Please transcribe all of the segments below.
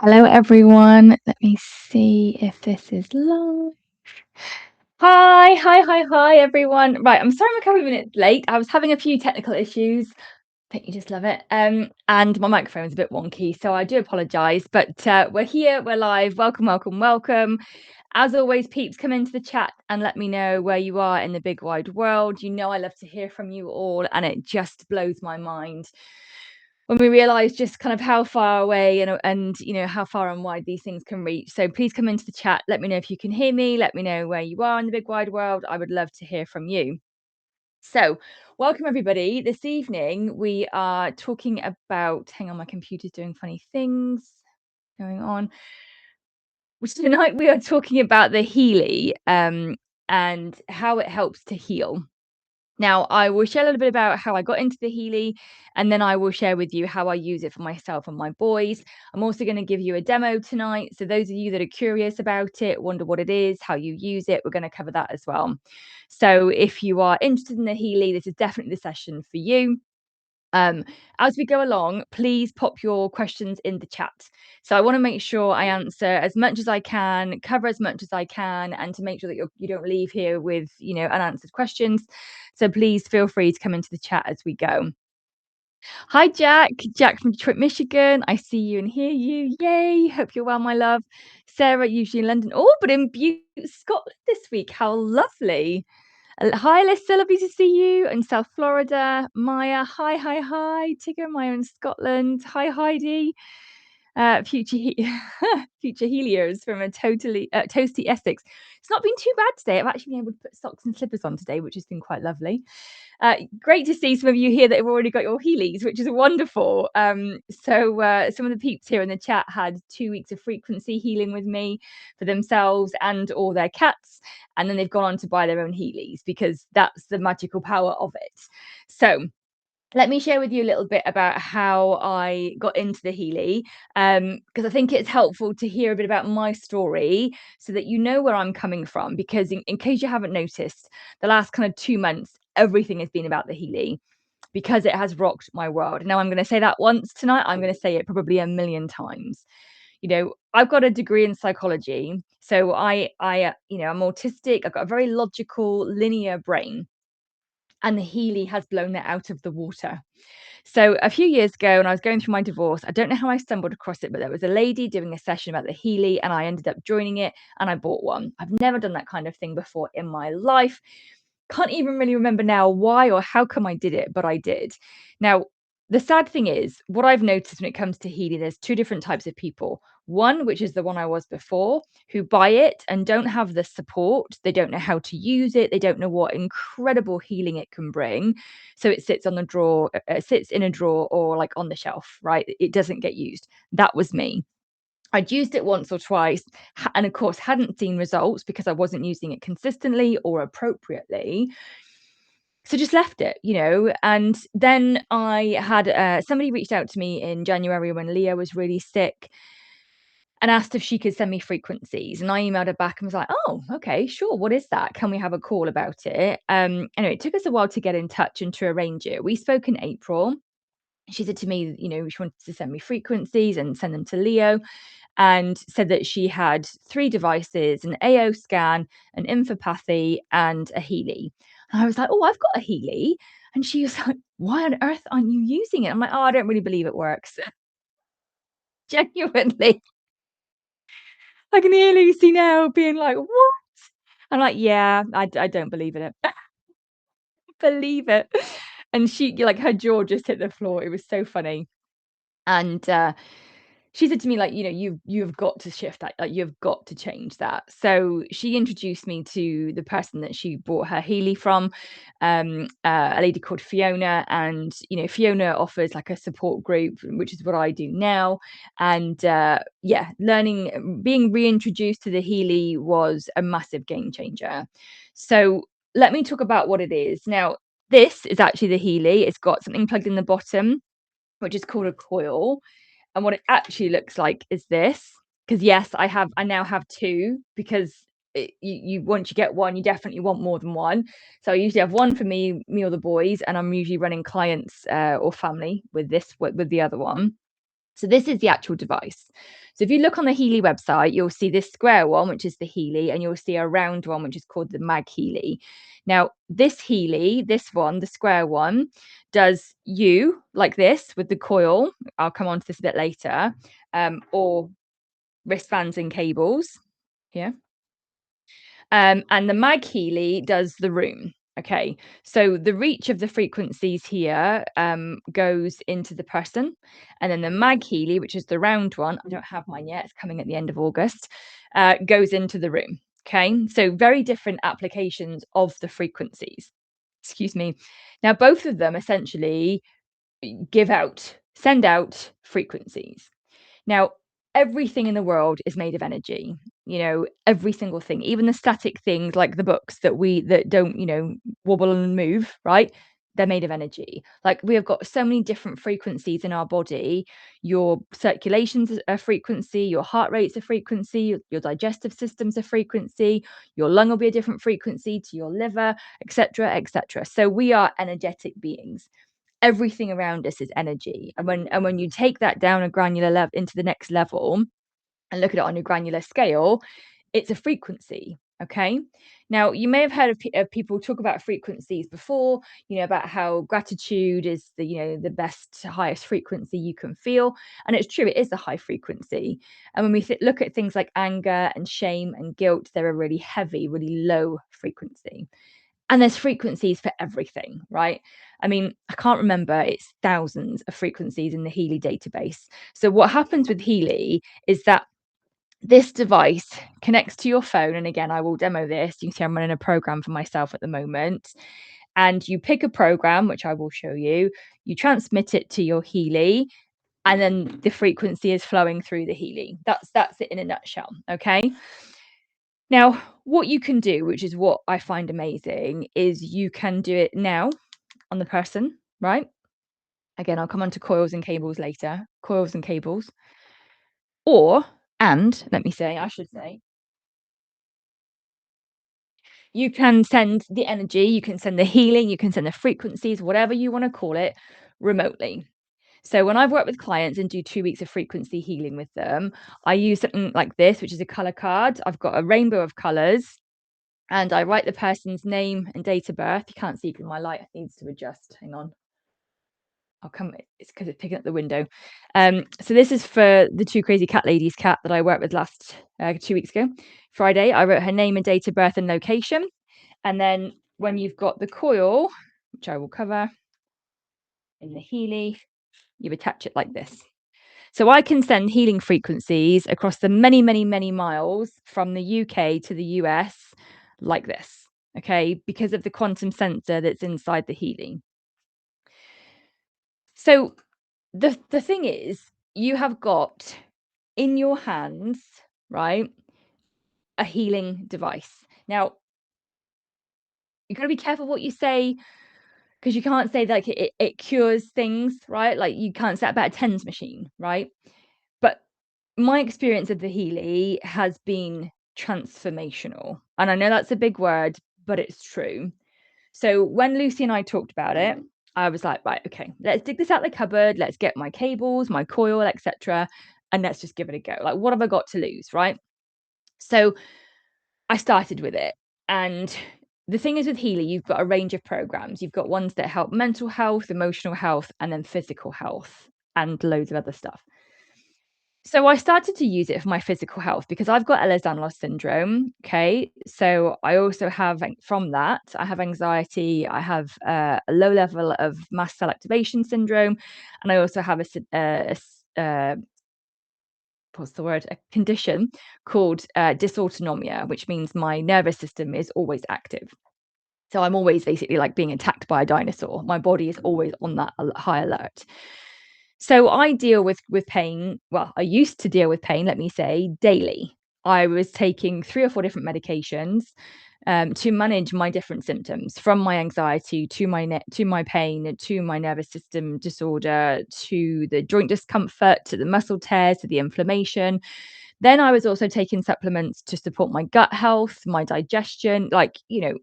Hello, everyone. Let me see if this is live. Hi, everyone. Right, I'm sorry I'm a couple of minutes late. I was having a few technical issues. Don't you just love it? And my microphone's a bit wonky, so I do apologise. But we're here, we're live. Welcome. As always, peeps, come into the chat and let me know where you are in the big wide world. You know I love to hear from you all, and it just blows my mind when we realize just kind of how far away and how far and wide these things can reach. So please come into the chat, let me know if you can hear me, let me know where you are in the big wide world. I would love to hear from you. So welcome everybody. This evening we are talking about, hang on, my computer's doing funny things going on, which tonight we are talking about the Healy, and how it helps to heal. Now, I will share a little bit about how I got into the Healy, and then I will share with you how I use it for myself and my boys. I'm also going to give you a demo tonight. So, those of you that are curious about it, wonder what it is, how you use it, we're going to cover that as well. So, if you are interested in the Healy, this is definitely the session for you. As we go along, please pop your questions in the chat. So I want to make sure I answer as much as I can, cover as much as I can, and to make sure that you don't leave here with unanswered questions. So please feel free to come into the chat as we go. Hi, Jack from Detroit, Michigan. I see you and hear you. Yay! Hope you're well, my love. Sarah, usually in London. Oh, but in Butte, Scotland this week. How lovely. Hi, Alyssa, lovely to see you in South Florida. Maya, hi. Tigger, Maya in Scotland. Hi, Heidi. Future future Helios from a totally toasty Essex. It's not been too bad today. I've actually been able to put socks and slippers on today, which has been quite lovely. Great to see some of you here that have already got your Heelys, which is wonderful. So some of the peeps here in the chat had 2 weeks of frequency healing with me for themselves and all their cats, and then they've gone on to buy their own Heelys because that's the magical power of it. So let me share with you a little bit about how I got into the Healy, because I think it's helpful to hear a bit about my story so that you know where I'm coming from. Because in case you haven't noticed, the last kind of 2 months, everything has been about the Healy because it has rocked my world. Now, I'm going to say that once tonight. I'm going to say it probably a million times. I've got a degree in psychology, so I'm autistic. I've got a very logical, linear brain, and the Healy has blown that out of the water. So a few years ago, when I was going through my divorce, I don't know how I stumbled across it, but there was a lady doing a session about the Healy, and I ended up joining it, and I bought one. I've never done that kind of thing before in my life. Can't even really remember now why or how come I did it, but I did. Now, the sad thing is, what I've noticed when it comes to Healy, there's two different types of people. One, which is the one I was before, who buy it and don't have the support. They don't know how to use it. They don't know what incredible healing it can bring. So it sits on the drawer, it sits in a drawer or like on the shelf, right? It doesn't get used. That was me. I'd used it once or twice, and of course hadn't seen results because I wasn't using it consistently or appropriately. So just left it, and then I had somebody reached out to me in January when Leah was really sick and asked if she could send me frequencies, and I emailed her back and was like, oh, okay, sure, what is that, can we have a call about it? Anyway, it took us a while to get in touch and to arrange it. We spoke in April. She said to me, she wanted to send me frequencies and send them to Leo, and said that she had 3 devices, an AO scan, an infopathy, and a Healy. And I was like, "Oh, I've got a Healy." And she was like, "Why on earth aren't you using it?" I'm like, "Oh, I don't really believe it works." Genuinely. I can hear Lucy now being like, "What?" I'm like, "Yeah, I don't believe in it." Believe it. And she like, her jaw just hit the floor. It was so funny. And she said to me, like, you've got to shift that, like, you've got to change that. So she introduced me to the person that she bought her Healy from, a lady called Fiona. And Fiona offers like a support group, which is what I do now. And yeah, being reintroduced to the Healy was a massive game changer. So let me talk about what it is now. This is actually the Healy. It's got something plugged in the bottom, which is called a coil. And what it actually looks like is this. Because yes, I now have 2, because you once you get one, you definitely want more than one. So I usually have one for me or the boys, and I'm usually running clients or family with the other one. So this is the actual device. So if you look on the Healy website, you'll see this square one, which is the Healy, and you'll see a round one, which is called the Mag Healy. Now, this Healy, this one, the square one, does you like this with the coil. I'll come on to this a bit later, or wristbands and cables here. And the Mag Healy does the room. Okay, so the reach of the frequencies here goes into the person, and then the Mag Healy, which is the round one, I don't have mine yet, it's coming at the end of August, goes into the room. Okay, so very different applications of the frequencies. Excuse me. Now, both of them essentially send out frequencies. Now, everything in the world is made of energy, every single thing, even the static things like the books that don't, wobble and move, right? They're made of energy. Like we have got so many different frequencies in our body. Your circulation's a frequency, your heart rate's a frequency, your digestive system's a frequency, your lung will be a different frequency to your liver, etc., etc. So we are energetic beings. Everything around us is energy, and when you take that down a granular level into the next level and look at it on a granular scale, it's a frequency. Okay, now you may have heard of people talk about frequencies before, about how gratitude is the best highest frequency you can feel, and it's true, it is a high frequency. And when we look at things like anger and shame and guilt, they're a really heavy, really low frequency. And there's frequencies for everything, right? I mean, I can't remember, it's thousands of frequencies in the Healy database. So what happens with Healy is that this device connects to your phone. And again, I will demo this. You can see I'm running a program for myself at the moment. And you pick a program, which I will show you. You transmit it to your Healy, and then the frequency is flowing through the Healy. That's it in a nutshell. Okay. Now, what you can do, which is what I find amazing, is you can do it now on the person, right? Again, I'll come on to coils and cables later. Coils and cables. Or, and let me say, I should say, you can send the energy, you can send the healing, you can send the frequencies, whatever you want to call it, remotely. So when I've worked with clients and do 2 weeks of frequency healing with them, I use something like this, which is a color card. I've got a rainbow of colors, and I write the person's name and date of birth. You can't see because my light needs to adjust. Hang on. I'll come. It's because it's picking up the window. So this is for the Two Crazy Cat Ladies cat that I worked with last 2 weeks ago. Friday, I wrote her name and date of birth and location. And then when you've got the coil, which I will cover in the Healy, you attach it like this. So I can send healing frequencies across the many, many, many miles from the UK to the US like this, okay, because of the quantum sensor that's inside the Healy. So the thing is, you have got in your hands, right, a healing device. Now, you got to be careful what you say, because you can't say like it cures things, right? Like you can't say that about a tens machine, right? But my experience of the Healy has been transformational. And I know that's a big word, but it's true. So when Lucy and I talked about it, I was like, right, okay, let's dig this out of the cupboard. Let's get my cables, my coil, etc. And let's just give it a go. Like, what have I got to lose, right? So I started with it. And the thing is with Healy, you've got a range of programs. You've got ones that help mental health, emotional health, and then physical health, and loads of other stuff. So I started to use it for my physical health because I've got Ehlers-Danlos syndrome. Okay, so I also have from that I have anxiety. I have a low level of mast cell activation syndrome, and I also have what's the word? A condition called dysautonomia, which means my nervous system is always active. So I'm always basically like being attacked by a dinosaur. My body is always on that high alert. So I deal with pain. Well, I used to deal with pain, let me say, daily. I was taking 3 or 4 different medications to manage my different symptoms, from my anxiety to my pain, to my nervous system disorder, to the joint discomfort, to the muscle tears, to the inflammation. Then I was also taking supplements to support my gut health, my digestion. Like,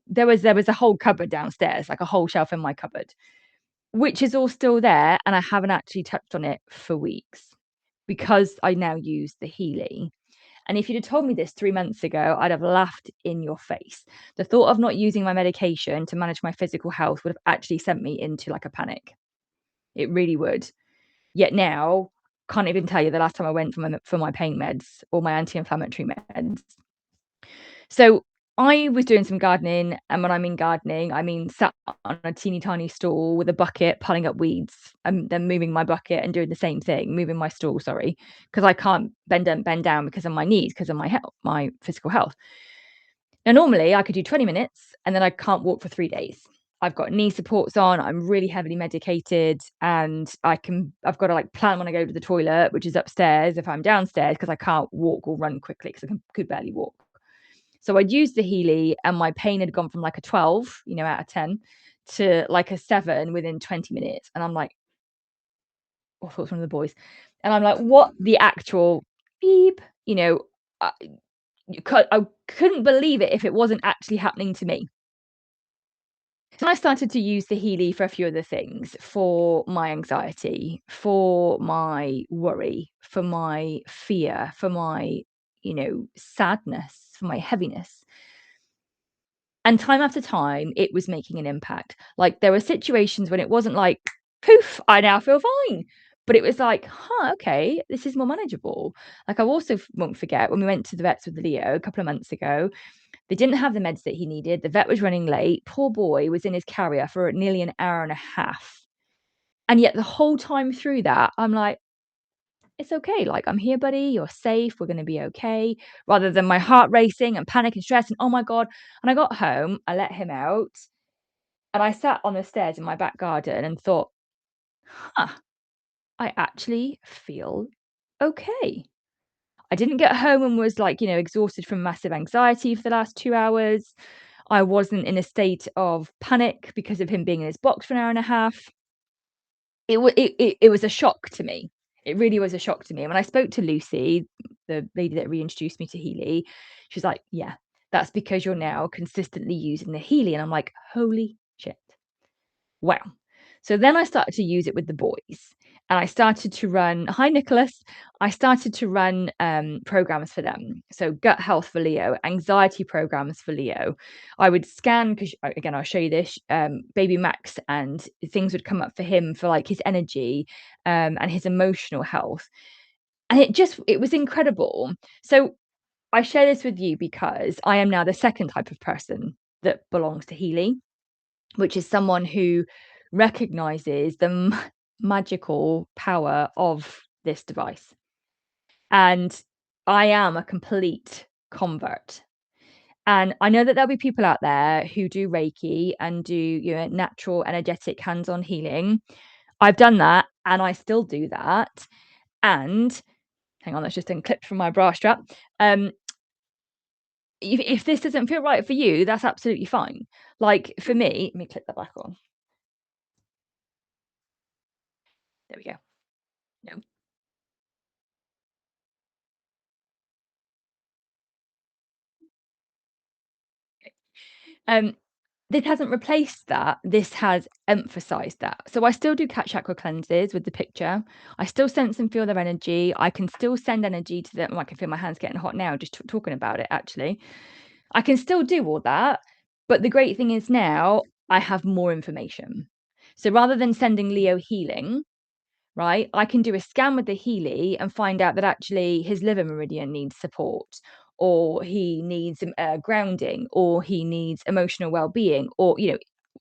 there was a whole cupboard downstairs, like a whole shelf in my cupboard, which is all still there, and I haven't actually touched on it for weeks. because I now use the Healy. And if you'd have told me this 3 months ago, I'd have laughed in your face. The thought of not using my medication to manage my physical health would have actually sent me into, like, a panic. It really would. Yet now, can't even tell you the last time I went for my pain meds or my anti-inflammatory meds. So, I was doing some gardening, and when I mean gardening, I mean sat on a teeny tiny stool with a bucket, pulling up weeds, and then moving my bucket and doing the same thing, moving my stool, sorry, because I can't bend down because of my knees, because of my physical health. Now, normally, I could do 20 minutes, and then I can't walk for 3 days. I've got knee supports on, I'm really heavily medicated, and I've got to, like, plan when I go to the toilet, which is upstairs if I'm downstairs, because I can't walk or run quickly, because could barely walk. So I'd used the Healy, and my pain had gone from, like, a 12, out of 10 to, like, a 7 within 20 minutes, and I'm like, oh, I thought it was one of the boys, and I'm like, "What the actual beep?" I I couldn't believe it if it wasn't actually happening to me. So I started to use the Healy for a few other things, for my anxiety, for my worry, for my fear, for my, sadness, for my heaviness. And time after time, it was making an impact. Like, there were situations when it wasn't like, poof, I now feel fine. But it was like, huh, okay, this is more manageable. Like, I also won't forget when we went to the vets with Leo a couple of months ago, they didn't have the meds that he needed. The vet was running late. Poor boy was in his carrier for nearly an hour and a half. And yet, the whole time through that, I'm like, it's okay. Like, I'm here, buddy. You're safe. We're going to be okay. Rather than my heart racing and panic and stress and oh my God. And I got home, I let him out, and I sat on the stairs in my back garden and thought, huh, I actually feel okay. I didn't get home and was like, exhausted from massive anxiety for the last 2 hours. I wasn't in a state of panic because of him being in his box for an hour and a half. It was a shock to me. It really was a shock to me. And when I spoke to Lucy, the lady that reintroduced me to Healy, she's like, "Yeah, that's because you're now consistently using the Healy." And I'm like, "Holy shit." Wow. So then I started to use it with the boys, and I started to run hi, Nicholas. I started to run, programs for them. So gut health for Leo, anxiety programs for Leo. I would scan 'cause again, I'll show you this, baby Max, and things would come up for him for, like, his energy, and his emotional health, and it was incredible. So I share this with you because I am now the second type of person that belongs to Healy, which is someone who recognizes the magical power of this device. And I am a complete convert. And I know that there'll be people out there who do Reiki and do, natural energetic hands-on healing. I've done that and I still do that. And hang on, that's just unclipped from my bra strap. Um, if this doesn't feel right for you, that's absolutely fine. Like for me, let me click that back on. There we go. No. Um, this hasn't replaced that. This has emphasized that. So I still do catch chakra cleanses with the picture. I still sense and feel their energy. I can still send energy to them. I can feel my hands getting hot now just talking about it, actually. I can still do all that. But the great thing is now I have more information. So rather than sending Leo healing, right? I can do a scan with the Healy and find out that actually his liver meridian needs support, or he needs grounding, or he needs emotional well-being, or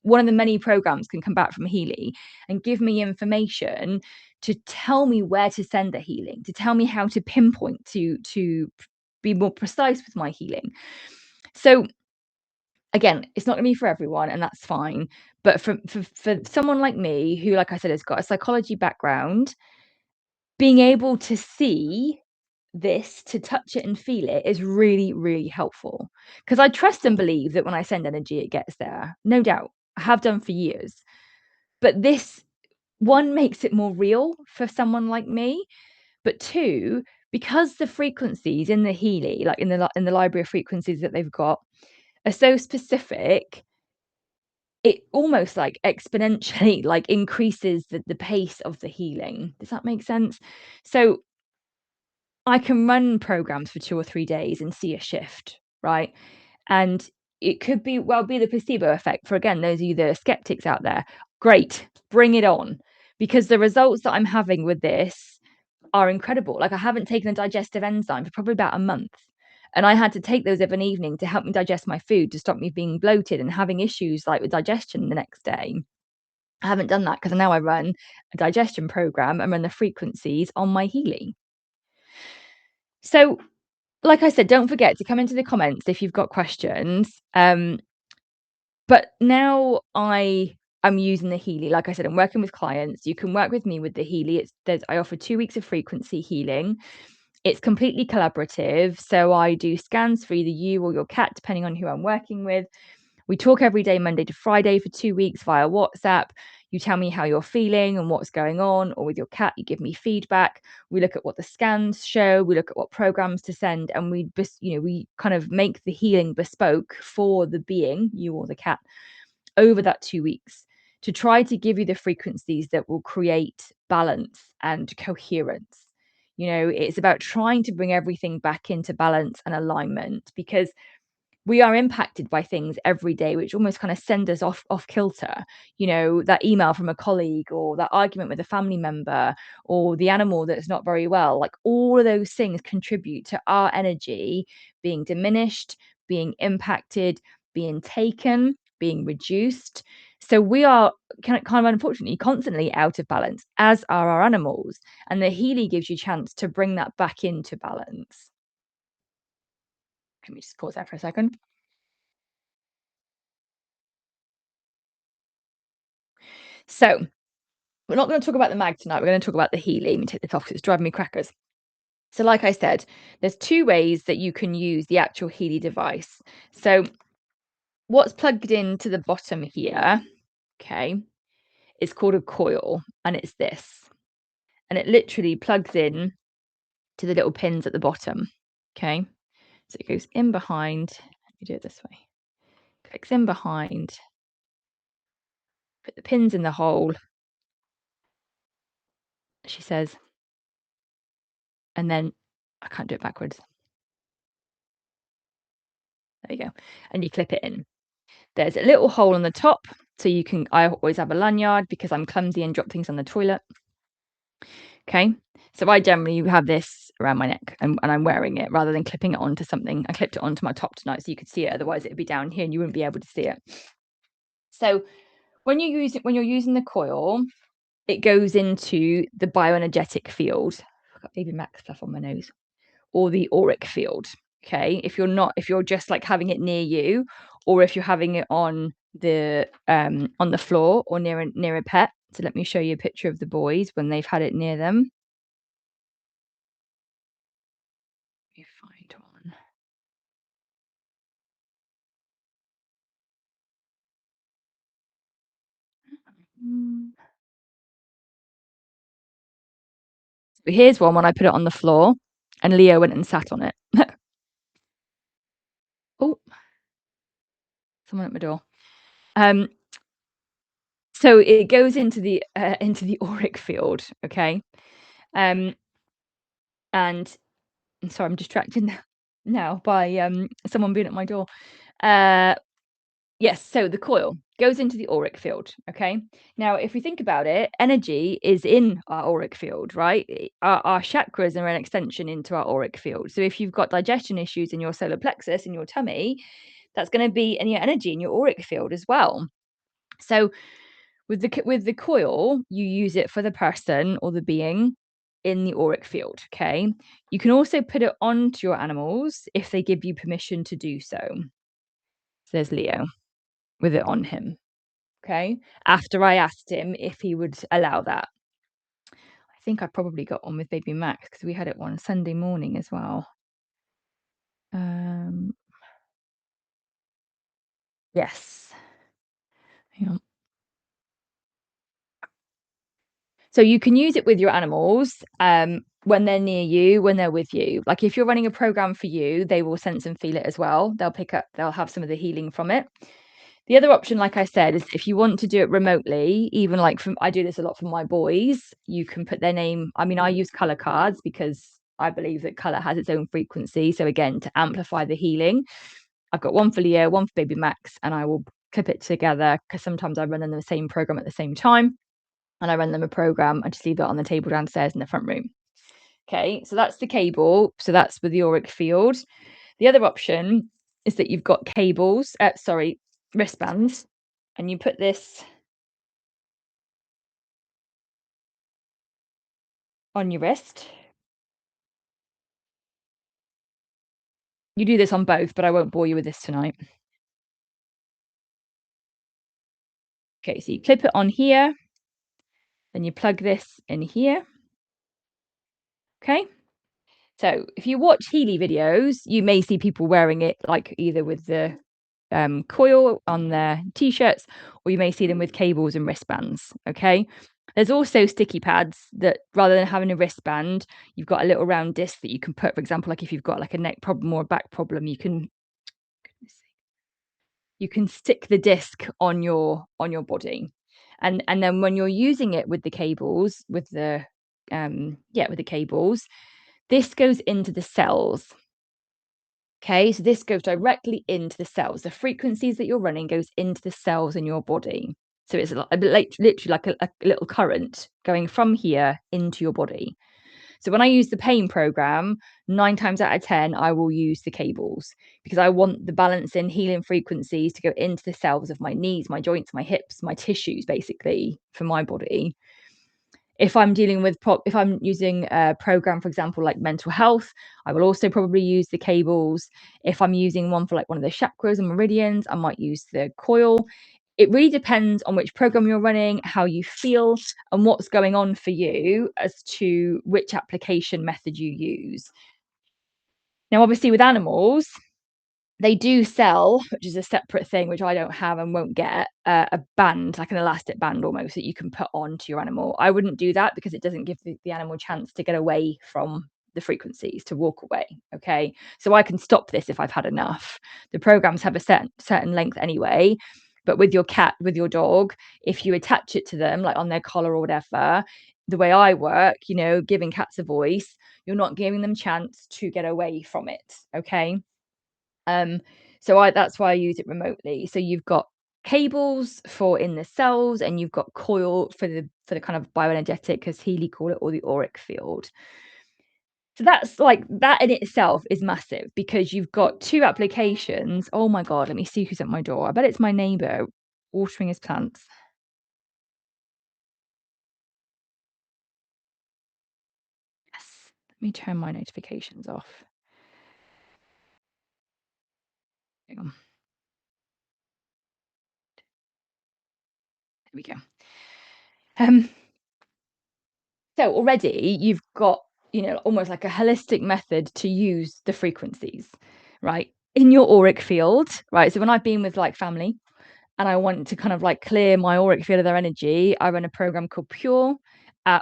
one of the many programs can come back from Healy and give me information to tell me where to send the healing, to tell me how to pinpoint to be more precise with my healing. So again, it's not gonna be for everyone, and that's fine. But for someone like me, who, like I said, has got a psychology background, being able to see this, to touch it and feel it is really, really helpful. Because I trust and believe that when I send energy, it gets there. No doubt. I have done for years. But this, one, makes it more real for someone like me. But two, because the frequencies in the Healy, like in the library of frequencies that they've got, are so specific, it almost like exponentially like increases the pace of the healing. Does that make sense? So I can run programs for 2 or 3 days and see a shift, right? And it could be the placebo effect for, again, those of you that are skeptics out there. Great, bring it on, because the results that I'm having with this are incredible. Like, I haven't taken a digestive enzyme for probably about a month, and I had to take those of an evening to help me digest my food, to stop me being bloated and having issues like with digestion the next day. I haven't done that because now I run a digestion program and run the frequencies on my Healy. So, like I said, don't forget to come into the comments if you've got questions. But now I am using the Healy. Like I said, I'm working with clients. You can work with me with the Healy. I offer 2 weeks of frequency healing. It's completely collaborative. So I do scans for either you or your cat, depending on who I'm working with. We talk every day, Monday to Friday, for 2 weeks via WhatsApp. You tell me how you're feeling and what's going on, or with your cat, you give me feedback. We look at what the scans show. We look at what programs to send, and we kind of make the healing bespoke for the being, you or the cat, over that 2 weeks, to try to give you the frequencies that will create balance and coherence. It's about trying to bring everything back into balance and alignment, because we are impacted by things every day which almost kind of send us off kilter. That email from a colleague, or that argument with a family member, or the animal that's not very well. Like, all of those things contribute to our energy being diminished, being impacted, being taken, being reduced. So we are kind of unfortunately constantly out of balance, as are our animals, and the Healy gives you a chance to bring that back into balance. Can we just pause there for a second? So, we're not going to talk about the mag tonight. We're going to talk about the Healy. Let me take this off because it's driving me crackers. So, like I said, there's 2 ways that you can use the actual Healy device. So, what's plugged into the bottom here, okay, is called a coil, and it's this. And it literally plugs in to the little pins at the bottom, okay? So it goes in behind. Let me do it this way. Clicks in behind, put the pins in the hole, she says, and then I can't do it backwards. There you go. And you clip it in. There's a little hole on the top, so I always have a lanyard because I'm clumsy and drop things on the toilet. Okay, so I generally have this around my neck, and I'm wearing it rather than clipping it onto something. I clipped it onto my top tonight so you could see it, otherwise it'd be down here and you wouldn't be able to see it. So when you're using the coil, it goes into the bioenergetic field. I've got baby Max fluff on my nose. Or the auric field. Okay, if you're just like having it near you, or if you're having it on the floor or near a pet. So let me show you a picture of the boys when they've had it near them. Let me find one. So here's one when I put it on the floor, and Leo went and sat on it. Oh, someone at my door. So it goes into the auric field, okay? And sorry, I'm distracted now by someone being at my door. Yes, so the coil goes into the auric field, okay? Now, if we think about it, energy is in our auric field, right? Our chakras are an extension into our auric field. So if you've got digestion issues in your solar plexus, in your tummy, that's going to be in your energy in your auric field as well. So with the coil, you use it for the person or the being in the auric field, okay? You can also put it onto your animals if they give you permission to do so. So there's Leo with it on him, okay? After I asked him if he would allow that. I think I probably got one with baby Max because we had it one Sunday morning as well. Yes. Hang on. So you can use it with your animals when they're near you, when they're with you. Like, if you're running a program for you, they will sense and feel it as well. They'll have some of the healing from it. The other option, like I said, is if you want to do it remotely, even like I do this a lot for my boys, you can put their name. I mean, I use color cards because I believe that color has its own frequency. So again, to amplify the healing, I've got one for Leo, one for baby Max, and I will clip it together because sometimes I run in the same program at the same time, and I run them a program. I just leave that on the table downstairs in the front room. Okay, so that's the cable. So that's with the auric field. The other option is that you've got cables, wristbands, and you put this on your wrist. You do this on both, but I won't bore you with this tonight. Okay, so you clip it on here, then you plug this in here. Okay. So if you watch Healy videos, you may see people wearing it like either with the coil on their t-shirts, or you may see them with cables and wristbands. Okay. There's also sticky pads that rather than having a wristband, you've got a little round disc that you can put, for example, like if you've got like a neck problem or a back problem, you can stick the disc on your body. And then when you're using it with the cables, with the cables, this goes into the cells. Okay, so this goes directly into the cells. The frequencies that you're running goes into the cells in your body. So it's literally like a little current going from here into your body. So when I use the pain program, 9 times out of 10, I will use the cables because I want the balance in healing frequencies to go into the cells of my knees, my joints, my hips, my tissues, basically for my body. If I'm dealing with if I'm using a program, for example, like mental health, I will also probably use the cables. If I'm using one for like one of the chakras and meridians, I might use the coil. It really depends on which program you're running, how you feel, and what's going on for you as to which application method you use. Now, obviously, with animals, they do sell, which is a separate thing, which I don't have and won't get, a band, like an elastic band almost, that you can put onto your animal. I wouldn't do that because it doesn't give the animal a chance to get away from the frequencies, to walk away. Okay. So I can stop this if I've had enough. The programs have a certain length anyway. But with your cat, with your dog, if you attach it to them, like on their collar or whatever, the way I work, giving cats a voice, you're not giving them chance to get away from it. Okay. Um, so that's why I use it remotely. So you've got cables for in the cells, and you've got coil for the kind of bioenergetic, as Healy call it, or the auric field. So that's like that in itself is massive because you've got two applications. Oh my god, let me see who's at my door. I bet it's my neighbour watering his plants. Yes. Let me turn my notifications off. Hang on. There we go. So already you've got, almost like a holistic method to use the frequencies, right? In your auric field, right? So when I've been with like family and I want to kind of like clear my auric field of their energy, I run a program called Pure,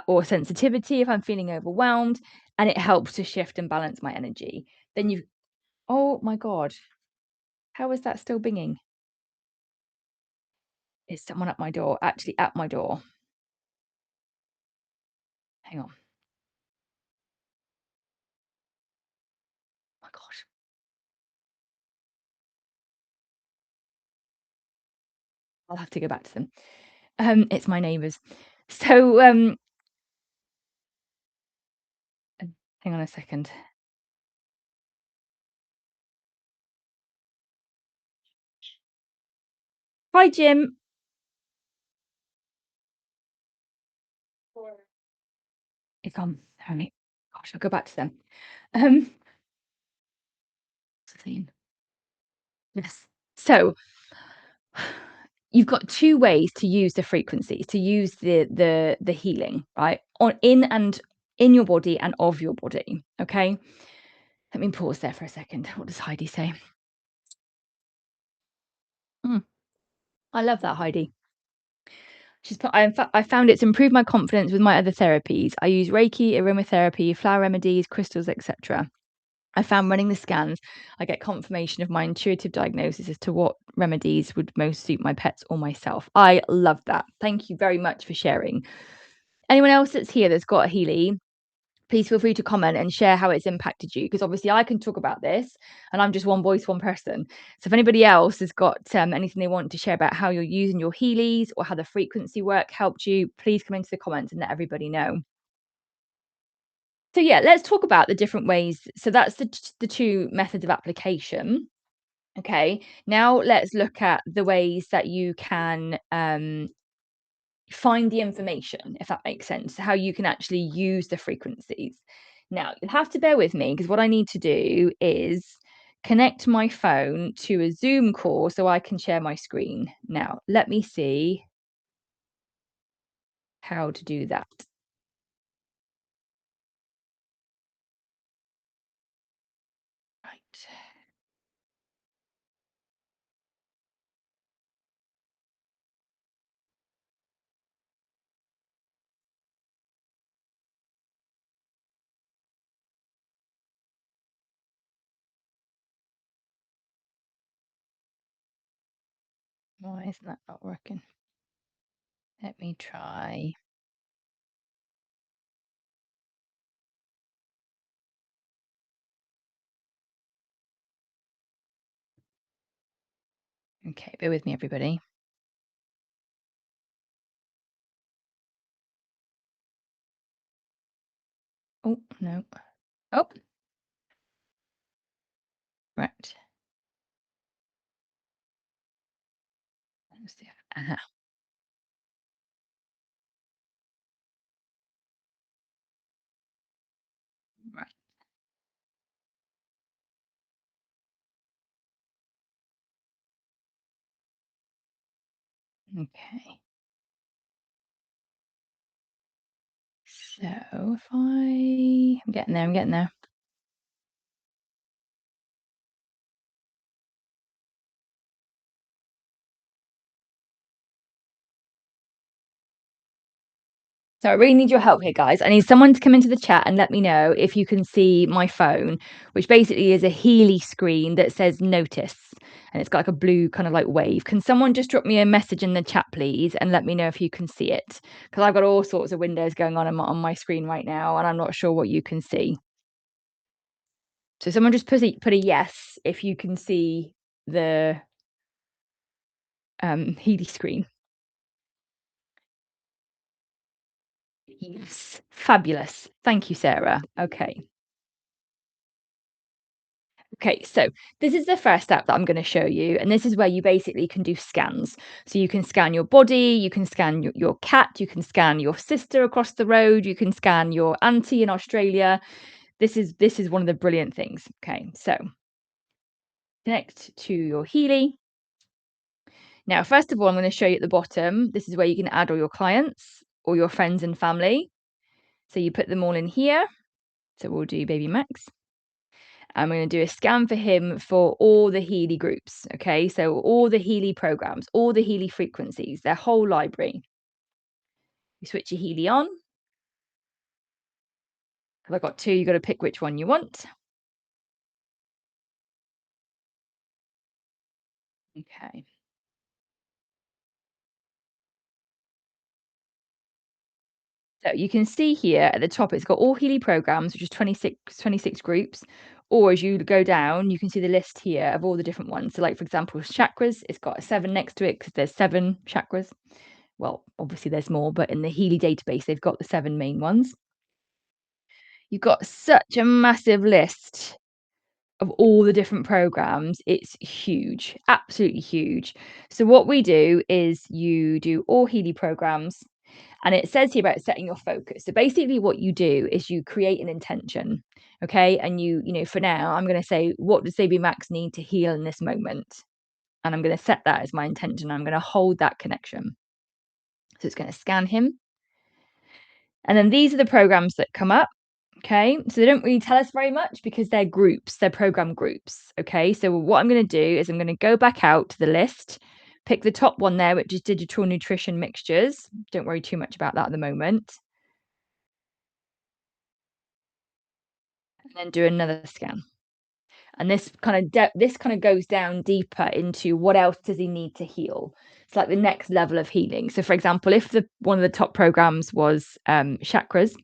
or Sensitivity if I'm feeling overwhelmed, and it helps to shift and balance my energy. Then oh my God, how is that still binging? Is someone at my door, actually at my door? Hang on. Oh my God, I'll have to go back to them. It's my neighbours. So, hang on a second. Hi, Jim. It's gone. Sorry. Gosh, I'll go back to them. Um, what's the thing? Yes. So you've got two ways to use the frequencies, to use the healing, right? In your body and of your body. Okay. Let me pause there for a second. What does Heidi say? Mm, I love that, Heidi. She's put, I found it's improved my confidence with my other therapies. I use Reiki, aromatherapy, flower remedies, crystals, etc. I found running the scans, I get confirmation of my intuitive diagnosis as to what remedies would most suit my pets or myself. I love that. Thank you very much for sharing. Anyone else that's here that's got a Healy, please feel free to comment and share how it's impacted you, because obviously I can talk about this and I'm just one voice, one person. So if anybody else has got anything they want to share about how you're using your Healys or how the frequency work helped you, please come into the comments and let everybody know. So yeah, let's talk about the different ways. So that's the two methods of application. Okay, now let's look at the ways that you can find the information, if that makes sense, how you can actually use the frequencies. Now, you'll have to bear with me because what I need to do is connect my phone to a Zoom call so I can share my screen. Now, let me see how to do that. Right. Why isn't that not working? Let me try. Okay, bear with me, everybody. Oh, no. Oh, right. Let's see. Aha, right. Okay. So if I'm getting there, I'm getting there. So I really need your help here, guys. I need someone to come into the chat and let me know if you can see my phone, which basically is a Healy screen that says notice. And it's got like a blue kind of like wave. Can someone just drop me a message in the chat, please, and let me know if you can see it? Because I've got all sorts of windows going on my screen right now, and I'm not sure what you can see. So someone just put a yes if you can see the Healy screen. Yes. Fabulous. Thank you, Sarah. Okay. Okay, so this is the first step that I'm going to show you, and this is where you basically can do scans. So you can scan your body, you can scan your cat, you can scan your sister across the road, you can scan your auntie in Australia. This is one of the brilliant things. Okay, so connect to your Healy. Now, first of all, I'm going to show you at the bottom. This is where you can add all your clients or your friends and family. So you put them all in here. So we'll do baby Max. I'm going to do a scan for him for all the Healy groups. Okay, so all the Healy programs, all the Healy frequencies, their whole library. You switch your Healy on. If I've got two, you've got to pick which one you want. Okay. So you can see here at the top, it's got all Healy programs, which is 26 groups. Or as you go down, you can see the list here of all the different ones. So, like, for example, chakras, it's got a 7 next to it because there's 7 chakras. Well, obviously there's more, but in the Healy database, they've got the 7 main ones. You've got such a massive list of all the different programs. It's huge, absolutely huge. So what we do is you do all Healy programs, and it says here about setting your focus. So basically what you do is you create an intention. Okay. And for now, I'm going to say, what does Baby Max need to heal in this moment? And I'm going to set that as my intention. I'm going to hold that connection. So it's going to scan him. And then these are the programs that come up. Okay, so they don't really tell us very much because they're groups, they're program groups. Okay, so what I'm going to do is I'm going to go back out to the list, pick the top one there, which is digital nutrition mixtures. Don't worry too much about that at the moment. And then do another scan. And this kind of goes down deeper into what else does he need to heal. It's like the next level of healing. So, for example, if the one of the top programs was chakras,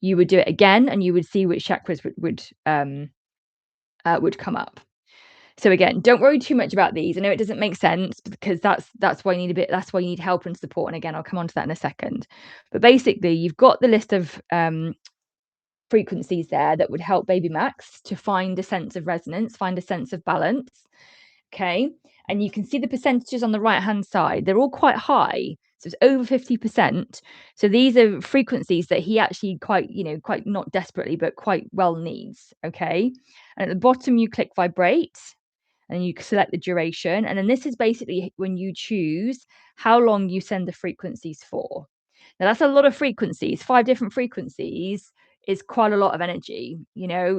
you would do it again, and you would see which chakras would come up. So again, don't worry too much about these. I know it doesn't make sense because that's why you need that's why you need help and support. And again, I'll come on to that in a second. But basically, you've got the list of frequencies there that would help baby Max to find a sense of resonance, find a sense of balance. Okay. And you can see the percentages on the right hand side, they're all quite high. So it's over 50%. So these are frequencies that he actually quite, quite not desperately, but quite well needs. Okay. And at the bottom, you click vibrate and you select the duration. And then this is basically when you choose how long you send the frequencies for. Now, that's a lot of frequencies, 5 different frequencies is quite a lot of energy.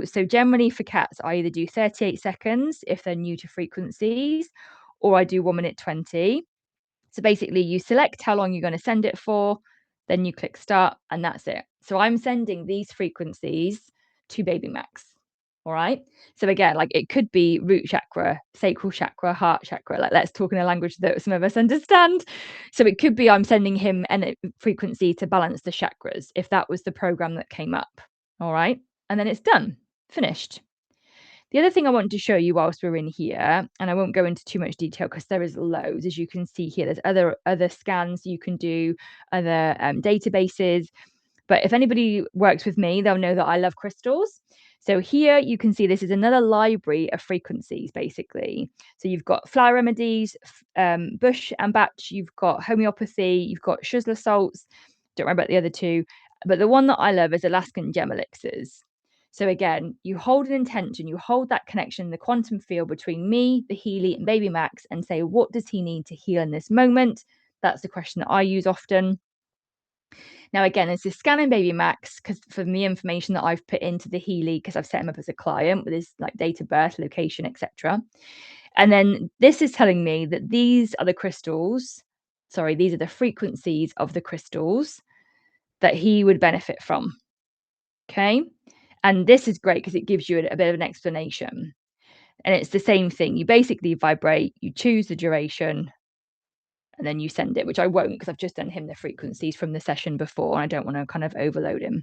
So generally for cats, I either do 38 seconds if they're new to frequencies, or I do 1 minute 20. So basically, you select how long you're going to send it for, then you click start, and that's it. So I'm sending these frequencies to baby Max. All right. So again, like it could be root chakra, sacral chakra, heart chakra. Like let's talk in a language that some of us understand. So it could be I'm sending him a frequency to balance the chakras if that was the program that came up. All right. And then it's done, finished. The other thing I want to show you whilst we're in here, and I won't go into too much detail because there is loads, as you can see here. There's other scans you can do, other databases. But if anybody works with me, they'll know that I love crystals. So here you can see this is another library of frequencies, basically. So you've got flower remedies, bush and batch, you've got homeopathy, you've got Schussler salts. Don't worry about the other two. But the one that I love is Alaskan gem elixirs. So again, you hold an intention, you hold that connection, the quantum field between me, the Healy, and baby Max, and say, what does he need to heal in this moment? That's the question that I use often. Now, again, this is scanning baby Max because for the information that I've put into the Healy, because I've set him up as a client with his like date of birth, location, etc. And then this is telling me that these are the crystals. Sorry, these are the frequencies of the crystals that he would benefit from. Okay. And this is great because it gives you a bit of an explanation. And it's the same thing. You basically vibrate, you choose the duration, and then you send it, which I won't because I've just done him the frequencies from the session before and I don't want to kind of overload him.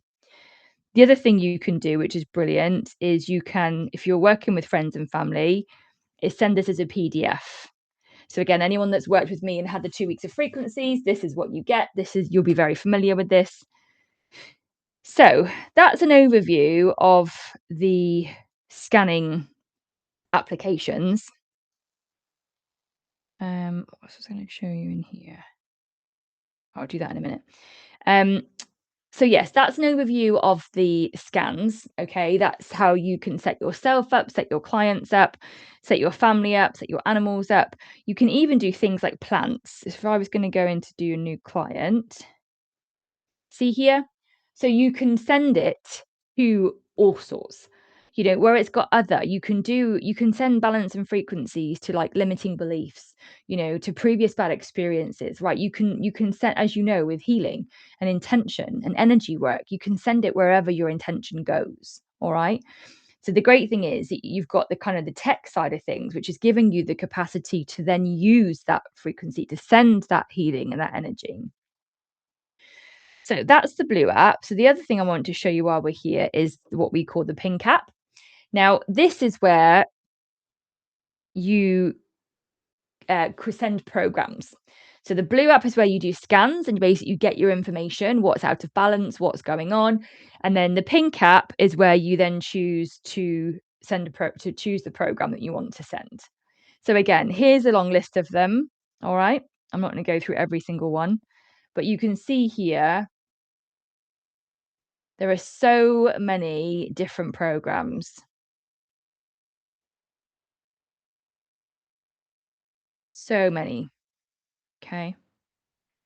The other thing you can do, which is brilliant, is you can, if you're working with friends and family, is send this as a PDF. So again, anyone that's worked with me and had the 2 weeks of frequencies, this is what you get. You'll be very familiar with this. So that's an overview of the scanning applications. What was I going to show you in here? I'll do that in a minute. So yes, that's an overview of the scans. Okay, that's how you can set yourself up, set your clients up, set your family up, set your animals up. You can even do things like plants. If I was going to go in to do a new client, see here? So you can send it to all sorts. Where it's got other, you can send balance and frequencies to like limiting beliefs, to previous bad experiences, right? You can send, as you know, with healing and intention and energy work, you can send it wherever your intention goes. All right. So the great thing is that you've got the kind of the tech side of things, which is giving you the capacity to then use that frequency to send that healing and that energy. So that's the Blue app. So the other thing I want to show you while we're here is what we call the Pink app. Now, this is where you send programs. So the Blue app is where you do scans and basically you get your information, what's out of balance, what's going on. And then the Pink app is where you then choose to choose the program that you want to send. So again, here's a long list of them. All right. I'm not going to go through every single one, but you can see here there are so many different programs. So many. Okay.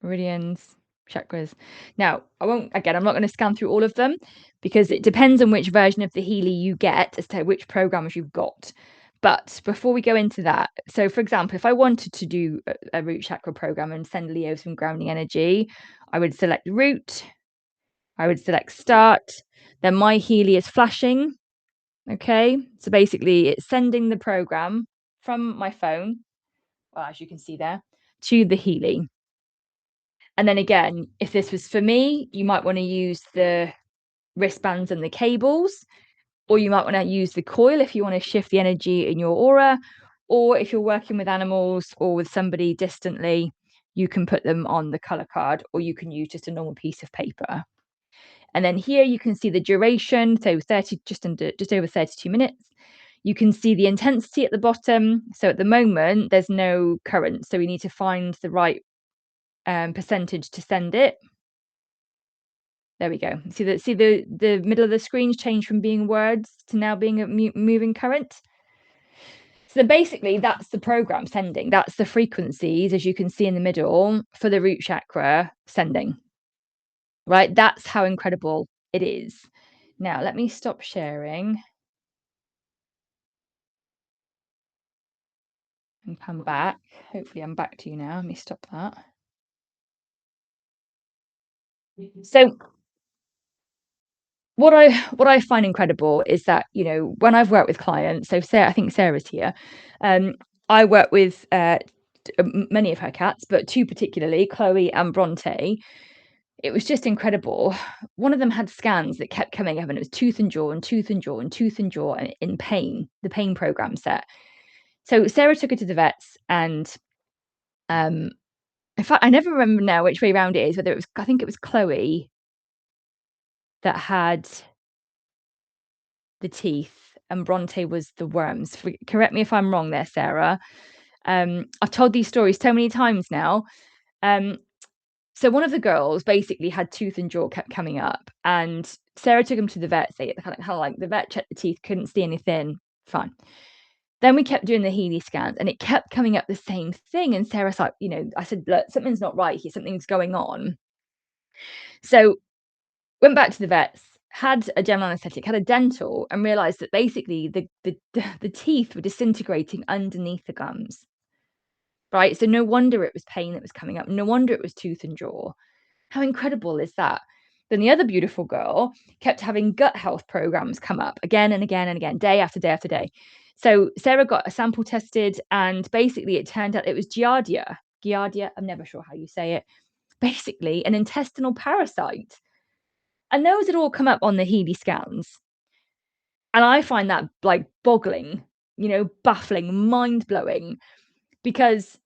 Meridians, chakras. Now, I'm not going to scan through all of them because it depends on which version of the Healy you get as to which programs you've got. But before we go into that, so for example, if I wanted to do a root chakra program and send Leo some grounding energy, I would select root, I would select start, then my Healy is flashing. Okay, so basically it's sending the program from my phone, well, as you can see there, to the Healy. And then again, if this was for me, you might want to use the wristbands and the cables, or you might want to use the coil if you want to shift the energy in your aura, or if you're working with animals or with somebody distantly, you can put them on the color card, or you can use just a normal piece of paper. And then here you can see the duration, so 30, just over 32 minutes. You can see the intensity at the bottom. So at the moment, there's no current, so we need to find the right percentage to send it. There we go. See the middle of the screen's changed from being words to now being a moving current. So basically, that's the program sending. That's the frequencies, as you can see in the middle, for the root chakra sending. Right? That's how incredible it is. Now, let me stop sharing and come back. Hopefully, I'm back to you now. Let me stop that. So, what I find incredible is that, when I've worked with clients, so Sarah, I think Sarah's here. I work with many of her cats, but two particularly, Chloe and Bronte. It was just incredible. One of them had scans that kept coming up, and it was tooth and jaw and tooth and jaw and tooth and jaw and in pain. The pain program set. So Sarah took her to the vets, and um, in fact, I never remember now which way around it is. Whether it was, I think it was Chloe that had the teeth, and Bronte was the worms. Correct me if I'm wrong there, Sarah. I've told these stories so many times now. Um, so one of the girls basically had tooth and jaw kept coming up, and Sarah took him to the vet. They kind of like the vet checked the teeth, couldn't see anything. Fine. Then we kept doing the Healy scans, and it kept coming up the same thing. And Sarah's like, I said, look, something's not right here. Something's going on. So went back to the vets, had a general anaesthetic, had a dental, and realised that basically the teeth were disintegrating underneath the gums. Right? So no wonder it was pain that was coming up. No wonder it was tooth and jaw. How incredible is that? Then the other beautiful girl kept having gut health programs come up again and again and again, day after day after day. So Sarah got a sample tested, and basically it turned out it was Giardia. Giardia, I'm never sure how you say it. Basically, an intestinal parasite. And those had all come up on the Healy scans. And I find that like boggling, baffling, mind blowing, because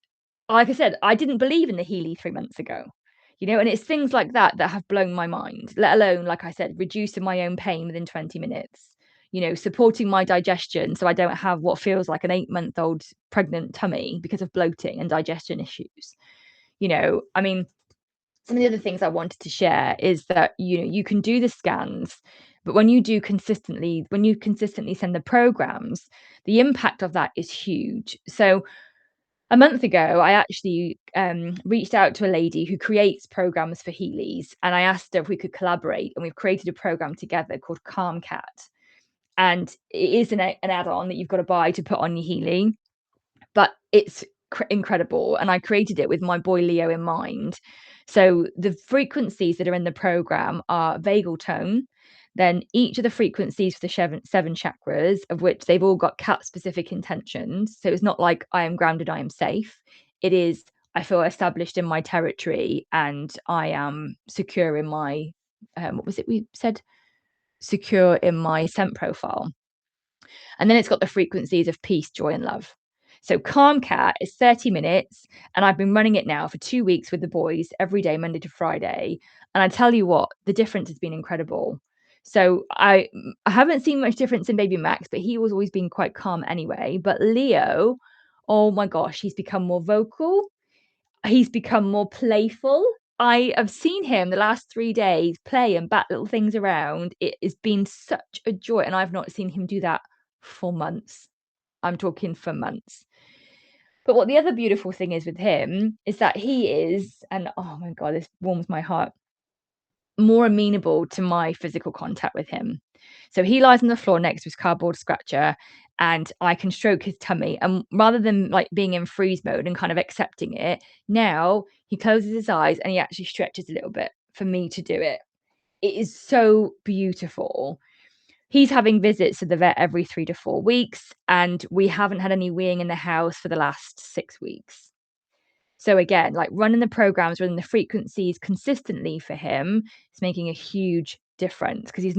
like I said, I didn't believe in the Healy 3 months ago, and it's things like that that have blown my mind, let alone, like I said, reducing my own pain within 20 minutes, supporting my digestion so I don't have what feels like an 8-month-old pregnant tummy because of bloating and digestion issues. I mean, some of the other things I wanted to share is that, you can do the scans, but when you consistently send the programs, the impact of that is huge. So a month ago, I actually reached out to a lady who creates programs for Healys, and I asked her if we could collaborate, and we've created a program together called Calm Cat. And it is an add-on that you've got to buy to put on your Healy, but it's incredible. And I created it with my boy Leo in mind. So the frequencies that are in the program are vagal tone. Then each of the frequencies for the seven chakras, of which they've all got cat specific intentions. So it's not like I am grounded, I am safe. It is, I feel established in my territory, and I am secure in my, what was it we said? Secure in my scent profile. And then it's got the frequencies of peace, joy, and love. So Calm Cat is 30 minutes, and I've been running it now for 2 weeks with the boys every day, Monday to Friday. And I tell you what, the difference has been incredible. So I haven't seen much difference in baby Max, but he was always been quite calm anyway. But Leo, oh my gosh, he's become more vocal. He's become more playful. I have seen him the last 3 days play and bat little things around. It has been such a joy, and I've not seen him do that for months. I'm talking for months. But what the other beautiful thing is with him is that he is, and oh my God, this warms my heart, more amenable to my physical contact with him. So he lies on the floor next to his cardboard scratcher, and I can stroke his tummy. And rather than like being in freeze mode and kind of accepting it, now he closes his eyes and he actually stretches a little bit for me to do it. It is so beautiful. He's having visits to the vet every 3 to 4 weeks, and we haven't had any weeing in the house for the last 6 weeks. So again, like running the programs, running the frequencies consistently for him is making a huge difference because he's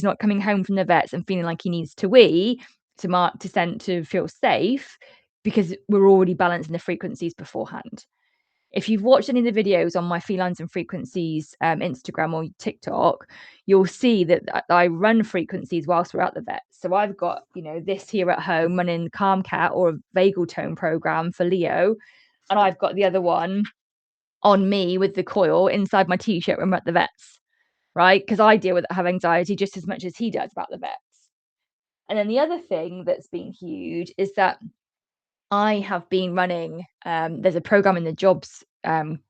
not coming home from the vets and feeling like he needs to wee to feel safe because we're already balancing the frequencies beforehand. If you've watched any of the videos on my Felines and Frequencies Instagram or TikTok, you'll see that I run frequencies whilst we're at the vet. So I've got, this here at home running Calm Cat or a vagal tone program for Leo. And I've got the other one on me with the coil inside my t-shirt when we're at the vets, right? Because I have anxiety just as much as he does about the vets. And then the other thing that's been huge is that I have been running, there's a program in the jobs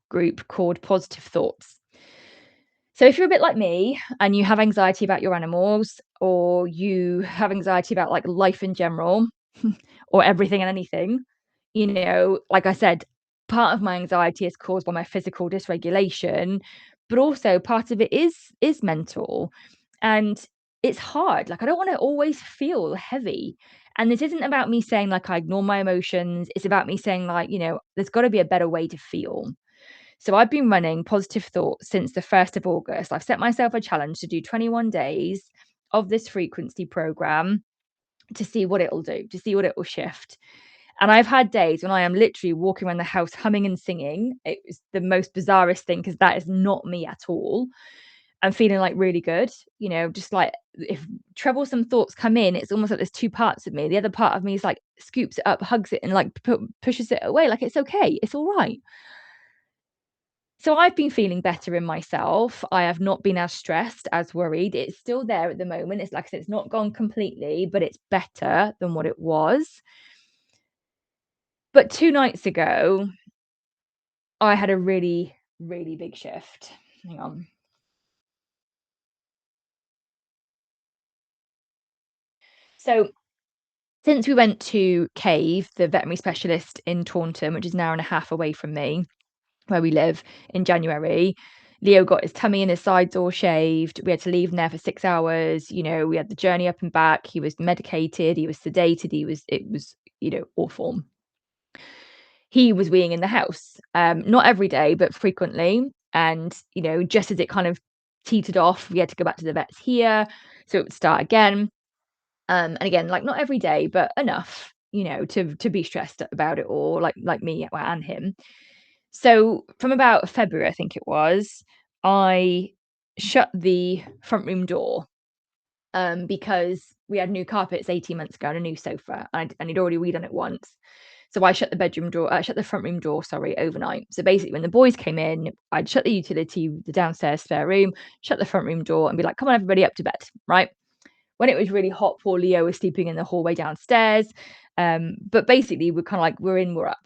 group called Positive Thoughts. So if you're a bit like me and you have anxiety about your animals, or you have anxiety about like life in general, or everything and anything, like I said, part of my anxiety is caused by my physical dysregulation, but also part of it is mental. And it's hard. Like I don't want to always feel heavy. And this isn't about me saying like I ignore my emotions. It's about me saying like, there's got to be a better way to feel. So I've been running Positive Thoughts since the 1st of August. I've set myself a challenge to do 21 days of this frequency program to see what it'll do, to see what it will shift. And I've had days when I am literally walking around the house humming and singing. It was the most bizarrest thing because that is not me at all. I'm feeling like really good, just like if troublesome thoughts come in, it's almost like there's two parts of me. The other part of me is like scoops it up, hugs it, and like pushes it away. Like it's okay, it's all right. So I've been feeling better in myself. I have not been as stressed, as worried. It's still there at the moment. It's like I said, it's not gone completely, but it's better than what it was. But 2 nights ago, I had a really, really big shift. Hang on. So since we went to Cave, the veterinary specialist in Taunton, which is an hour and a half away from me, where we live, in January, Leo got his tummy and his sides all shaved. We had to leave him there for 6 hours. We had the journey up and back. He was medicated. He was sedated. It was, awful. He was weeing in the house, not every day, but frequently. And, just as it kind of teetered off, we had to go back to the vets here. So it would start again. And again, like not every day, but enough, to be stressed about it all, like me and him. So from about February, I think it was, I shut the front room door because we had new carpets 18 months ago and a new sofa, and he'd already weed on it once. So I shut the front room door, sorry, overnight. So basically, when the boys came in, I'd shut the utility, the downstairs spare room, shut the front room door, and be like, "Come on, everybody, up to bed!" Right? When it was really hot, poor Leo was sleeping in the hallway downstairs. But basically, we're kind of like, we're in, we're up.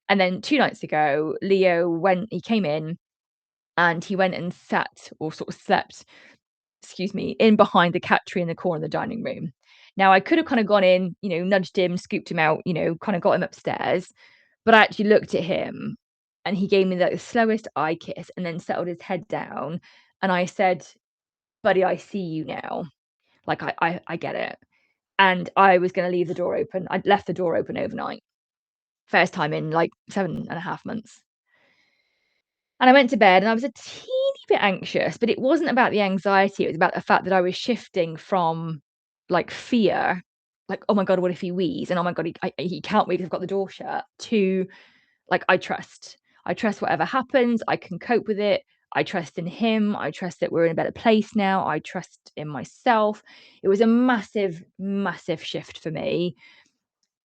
And then 2 nights ago, he came in and he went and sat or sort of slept, excuse me, in behind the cat tree in the corner of the dining room. Now, I could have kind of gone in, nudged him, scooped him out, kind of got him upstairs. But I actually looked at him and he gave me the slowest eye kiss and then settled his head down. And I said, "Buddy, I see you now. Like, I get it." And I was going to leave the door open. I'd left the door open overnight. First time in like 7.5 months. And I went to bed and I was a teeny bit anxious, but it wasn't about the anxiety. It was about the fact that I was shifting from like fear, like, "Oh my God, what if he wheezes? And oh my God, he can't wheeze, I've got the door shut," to like, I trust. I trust whatever happens, I can cope with it. I trust in him. I trust that we're in a better place now. I trust in myself. It was a massive, massive shift for me.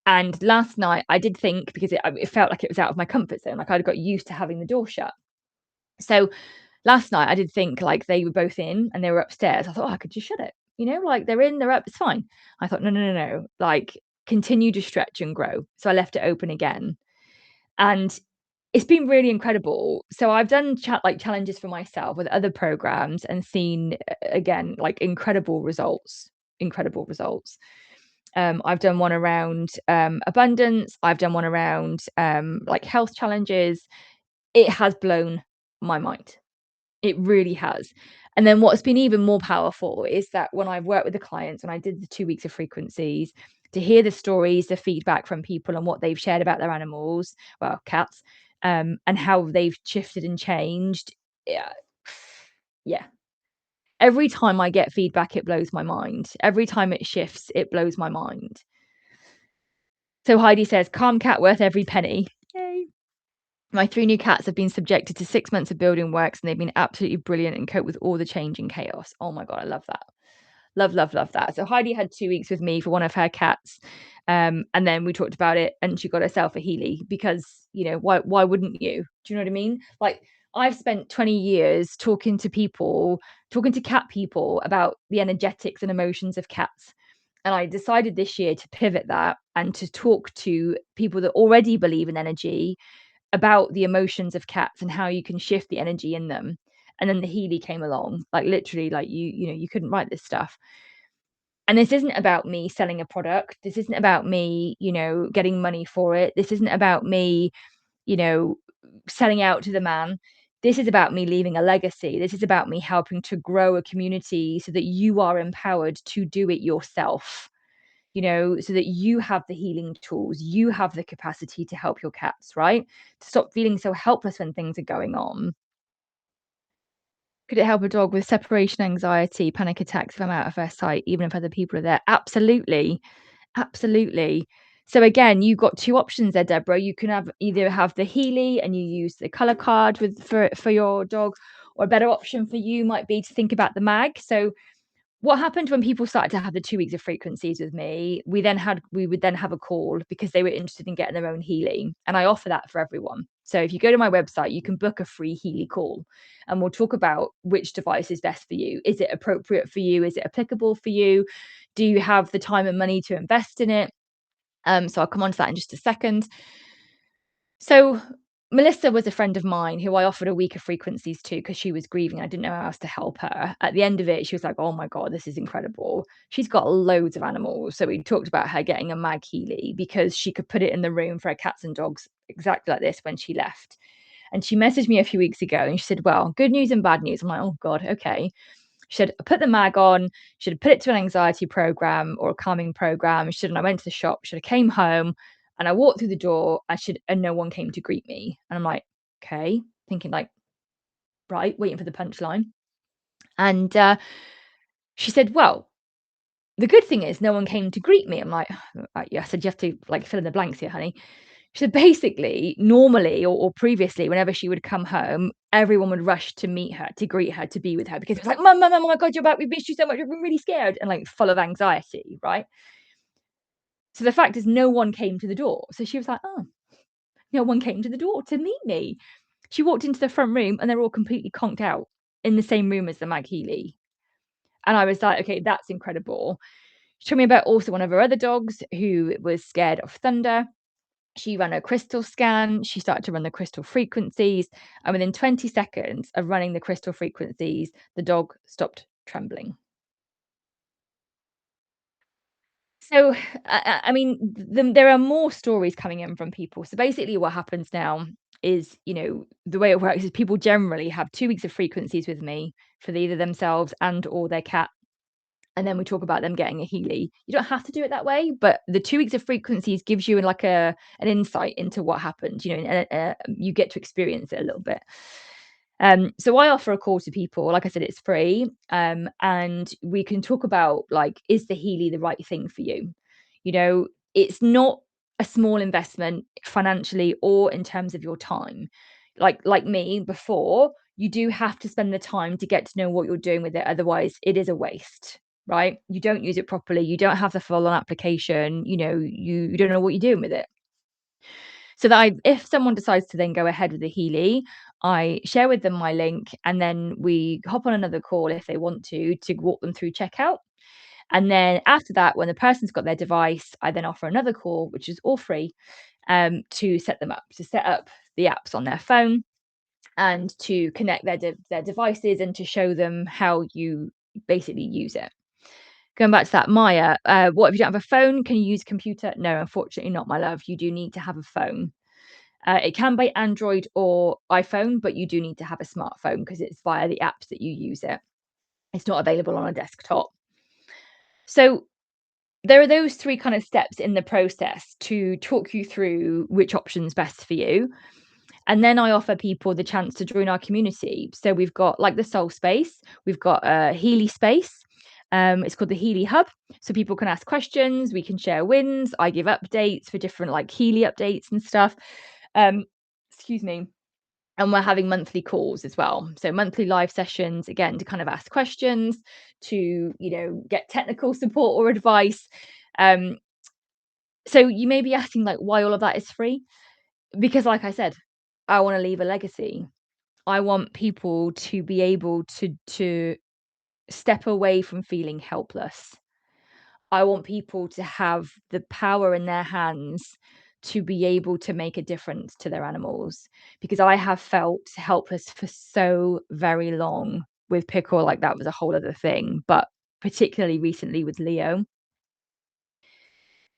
And last night I did think, because it felt like it was out of my comfort zone, like I'd got used to having the door shut. So last night I did think like they were both in and they were upstairs. I thought, "Oh, I could just shut it. Like they're in, they're up, it's fine." I thought, no, no, no, no. Like continue to stretch and grow. So I left it open again. And it's been really incredible. So I've done challenges for myself with other programs and seen again like incredible results. Incredible results. I've done one around abundance. I've done one around like health challenges. It has blown my mind. It really has. And then what's been even more powerful is that when I've worked with the clients, when I did the 2 weeks of frequencies, to hear the stories, the feedback from people and what they've shared about their animals, well, cats, and how they've shifted and changed. Yeah. Yeah. Every time I get feedback, it blows my mind. Every time it shifts, it blows my mind. So Heidi says, calm cat worth every penny. Yay. My 3 new cats have been subjected to 6 months of building works, and they've been absolutely brilliant and cope with all the change and chaos. Oh my God, I love that. Love, love, love that. So Heidi had 2 weeks with me for one of her cats, and then we talked about it, and she got herself a Healy because, why wouldn't you? Do you know what I mean? Like, I've spent 20 years talking to cat people about the energetics and emotions of cats, and I decided this year to pivot that and to talk to people that already believe in energy about the emotions of cats and how you can shift the energy in them. And then the Healy came along, like literally, like you couldn't write this stuff. And this isn't about me selling a product. This isn't about me, getting money for it. This isn't about me, you know, selling out to the man. This is about me leaving a legacy. This is about me helping to grow a community so that you are empowered to do it yourself, so that you have the healing tools, you have the capacity to help your cats, right? To stop feeling so helpless when things are going on. Could it help a dog with separation anxiety, panic attacks if I'm out of their sight, even if other people are there? Absolutely. Absolutely. So again, you've got two options there, Deborah. You can either have the Healy and you use the color card for your dog, or a better option for you might be to think about the mag. So what happened when people started to have the 2 weeks of frequencies with me, we would then have a call because they were interested in getting their own Healy, and I offer that for everyone. So if you go to my website, you can book a free Healy call, and we'll talk about which device is best for you. Is it appropriate for you? Is it applicable for you? Do you have the time and money to invest in it? So I'll come on to that in just a second. So Melissa was a friend of mine who I offered a week of frequencies to because she was grieving. I didn't know how else to help her. At the end of it, she was like, "Oh my God, this is incredible." She's got loads of animals. So we talked about her getting a Mag Healy because she could put it in the room for her cats and dogs exactly like this when she left. And she messaged me a few weeks ago and she said, "Well, good news and bad news." I'm like, "Oh God, okay." She said, "I put the mag on, should have put it to an anxiety program or a calming program. Should I went to the shop, should have came home, and I walked through the door, and no one came to greet me." And I'm like, okay, thinking like, right, waiting for the punchline. And she said, "Well, the good thing is no one came to greet me." I'm like, right, yeah. I said, "You have to like fill in the blanks here, honey." She said, "Basically, normally or previously, whenever she would come home, everyone would rush to meet her, to greet her, to be with her because it was like, Mum, Mum, Mum, oh my God, you're back. We've missed you so much. We've been really scared," and like full of anxiety, right? So the fact is, no one came to the door. So she was like, "Oh, no one came to the door to meet me." She walked into the front room and they're all completely conked out in the same room as the Mag Healy. And I was like, okay, that's incredible. She told me about also one of her other dogs who was scared of thunder. She ran a crystal scan. She started to run the crystal frequencies. And within 20 seconds of running the crystal frequencies, the dog stopped trembling. So, I mean, there are more stories coming in from people. So basically, what happens now is, the way it works is people generally have 2 weeks of frequencies with me for either themselves and or their cat, and then we talk about them getting a Healy. You don't have to do it that way, but the 2 weeks of frequencies gives you like an insight into what happened, and you get to experience it a little bit. So I offer a call to people. Like I said, it's free, and we can talk about like, is the Healy the right thing for you? It's not a small investment financially or in terms of your time. Like me before, you do have to spend the time to get to know what you're doing with it. Otherwise, it is a waste, right? You don't use it properly. You don't have the full on application. You don't know what you're doing with it. So that if someone decides to then go ahead with the Healy, I share with them my link and then we hop on another call if they want to walk them through checkout. And then after that, when the person's got their device, I then offer another call, which is all free, to set them up, to set up the apps on their phone and to connect their devices and to show them how you basically use it. Going back to that, Maya, what if you don't have a phone? Can you use a computer? No, unfortunately not, my love. You do need to have a phone. It can be Android or iPhone, but you do need to have a smartphone because it's via the apps that you use it. It's not available on a desktop. So there are those three kind of steps in the process to talk you through which option's best for you. And then I offer people the chance to join our community. So we've got like the soul space, we've got a Healy space. It's called the Healy Hub. So people can ask questions, we can share wins. I give updates for different like Healy updates and stuff. Um, excuse me. And we're having monthly calls as well. So monthly live sessions, again, to kind of ask questions, to, get technical support or advice. Um, so you may be asking like why all of that is free? Because like I said, I want to leave a legacy. I want people to be able to step away from feeling helpless. I want people to have the power in their hands to be able to make a difference to their animals, because I have felt helpless for so very long with Pickle. Like that was a whole other thing, but particularly recently with Leo.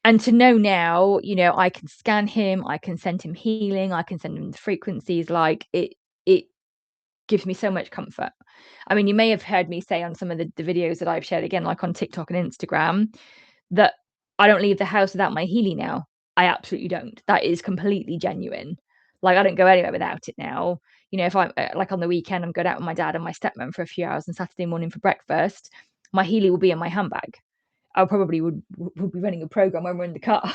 And to know now, I can scan him, I can send him healing, I can send him the frequencies, like it gives me so much comfort. I mean, you may have heard me say on some of the videos that I've shared, again, like on TikTok and Instagram, that I don't leave the house without my Healy now. I absolutely don't. That is completely genuine. Like, I don't go anywhere without it now. If I'm like on the weekend, I'm going out with my dad and my stepmom for a few hours on Saturday morning for breakfast, my Healy will be in my handbag. I probably would be running a program when we're in the car.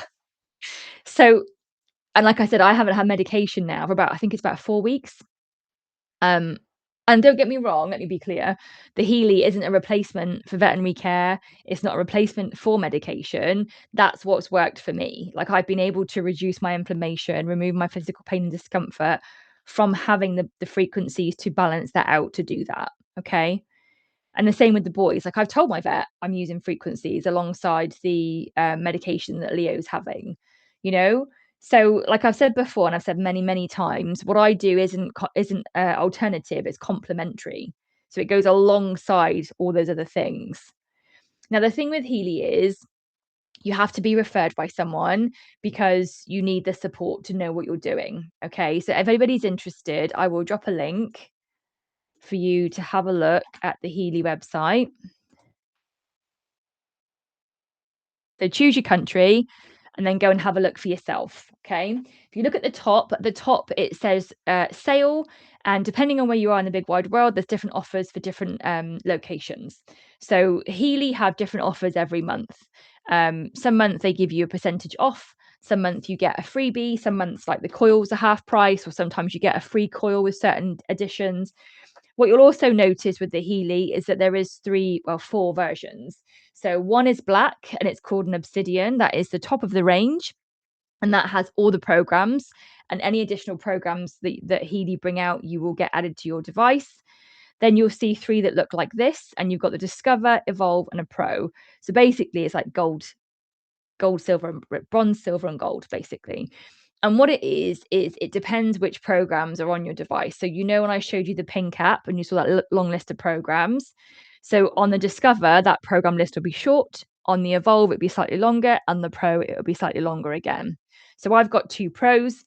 So, and like I said, I haven't had medication now for about, I think it's about 4 weeks. Um, and don't get me wrong, let me be clear, the Healy isn't a replacement for veterinary care. It's not a replacement for medication. That's what's worked for me. Like I've been able to reduce my inflammation, remove my physical pain and discomfort from having the frequencies to balance that out to do that. Okay. And the same with the boys. Like I've told my vet I'm using frequencies alongside the medication that Leo's having, you know? So like I've said before, and I've said many, many times, what I do isn't alternative, it's complementary. So it goes alongside all those other things. Now, the thing with Healy is you have to be referred by someone because you need the support to know what you're doing. Okay. So if anybody's interested, I will drop a link for you to have a look at the Healy website. So choose your country and then go and have a look for yourself. Okay. If you look at the top it says sale. And depending on where you are in the big wide world, there's different offers for different locations. So Healy have different offers every month. Some months they give you a percentage off. Some months you get a freebie. Some months, like the coils are half price, or sometimes you get a free coil with certain additions. What you'll also notice with the Healy is that there is four versions. So one is black and it's called an Obsidian. That is the top of the range, and that has all the programs, and any additional programs that Healy bring out, you will get added to your device. Then you'll see three that look like this, and you've got the Discover, Evolve, and a Pro. So basically, it's like gold, silver, and bronze, silver, and gold, basically. And what it is it depends which programs are on your device. So, when I showed you the pink app and you saw that long list of programs. So on the Discover, that program list will be short. On the Evolve, it'll be slightly longer. And the Pro, it'll be slightly longer again. So I've got two Pros.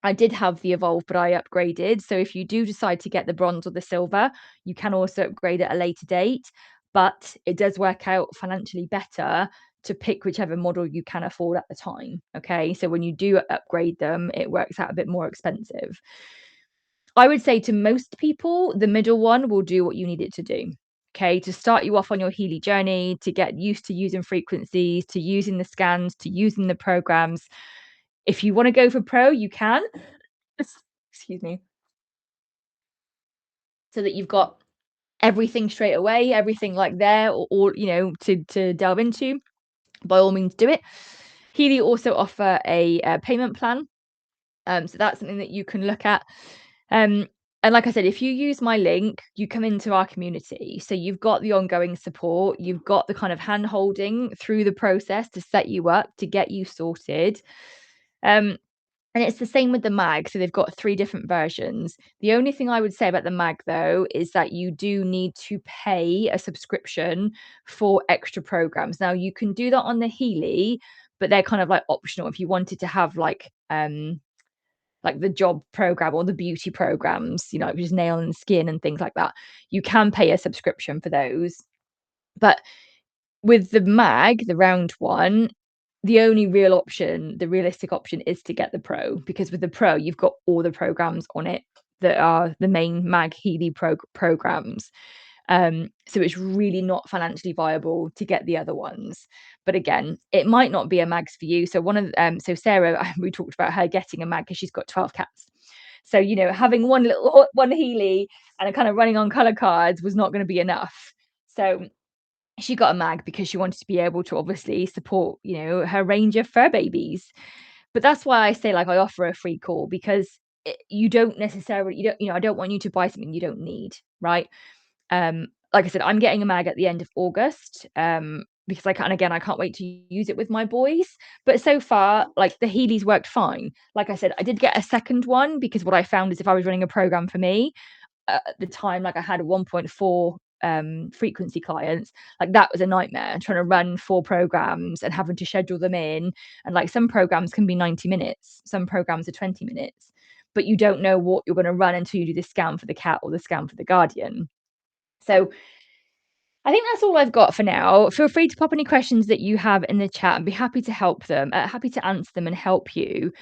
I did have the Evolve, but I upgraded. So if you do decide to get the bronze or the silver, you can also upgrade at a later date. But it does work out financially better to pick whichever model you can afford at the time. Okay. So when you do upgrade them, it works out a bit more expensive. I would say to most people, the middle one will do what you need it to do. Okay. To start you off on your Healy journey, to get used to using frequencies, to using the scans, to using the programs. If you want to go for Pro, you can. Excuse me. So that you've got everything straight away, everything like there, or to delve into, by all means do it. Healy also offer a payment plan. So that's something that you can look at. And like I said, if you use my link, you come into our community. So you've got the ongoing support, you've got the kind of hand holding through the process to set you up, to get you sorted. And it's the same with the mag. So they've got three different versions. The only thing I would say about the mag, though, is that you do need to pay a subscription for extra programs. Now, you can do that on the Healy, but they're kind of like optional. If you wanted to have like the job program or the beauty programs, which is nail and skin and things like that, you can pay a subscription for those. But with the mag, the round one, the only real option, the realistic option is to get the Pro, because with the Pro, you've got all the programs on it that are the main Mag Healy programs. So it's really not financially viable to get the other ones. But again, it might not be a mags for you. So so Sarah, we talked about her getting a mag because she's got 12 cats. So, having one Healy and kind of running on color cards was not going to be enough. So she got a mag because she wanted to be able to obviously support, her range of fur babies. But that's why I say, like, I offer a free call, because you don't necessarily, I don't want you to buy something you don't need, right? Like I said, I'm getting a mag at the end of August, because I can't wait to use it with my boys. But so far, like, the Heelys worked fine. Like I said, I did get a second one because what I found is if I was running a program for me, at the time, like, I had a 1.4 frequency clients, like, that was a nightmare trying to run 4 programs and having to schedule them in. And like, some programs can be 90 minutes, some programs are 20 minutes, but you don't know what you're going to run until you do the scan for the cat or the scan for the guardian. So I think that's all I've got for now. Feel free to pop any questions that you have in the chat and be happy to help them, happy to answer them and help you.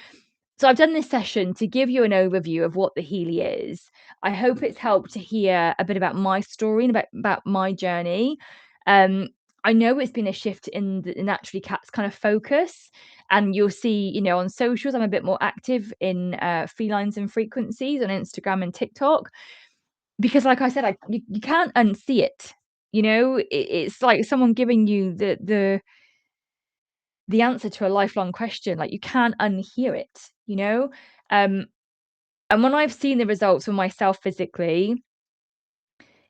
So I've done this session to give you an overview of what the Healy is. I hope it's helped to hear a bit about my story and about my journey. Um, I know it's been a shift in the Naturally Cat's kind of focus, and you'll see, on socials, I'm a bit more active in felines and frequencies on Instagram and TikTok, because, like I said, you can't unsee it. It's like someone giving you the answer to a lifelong question. Like, you can't unhear it. Um, and when I've seen the results for myself physically,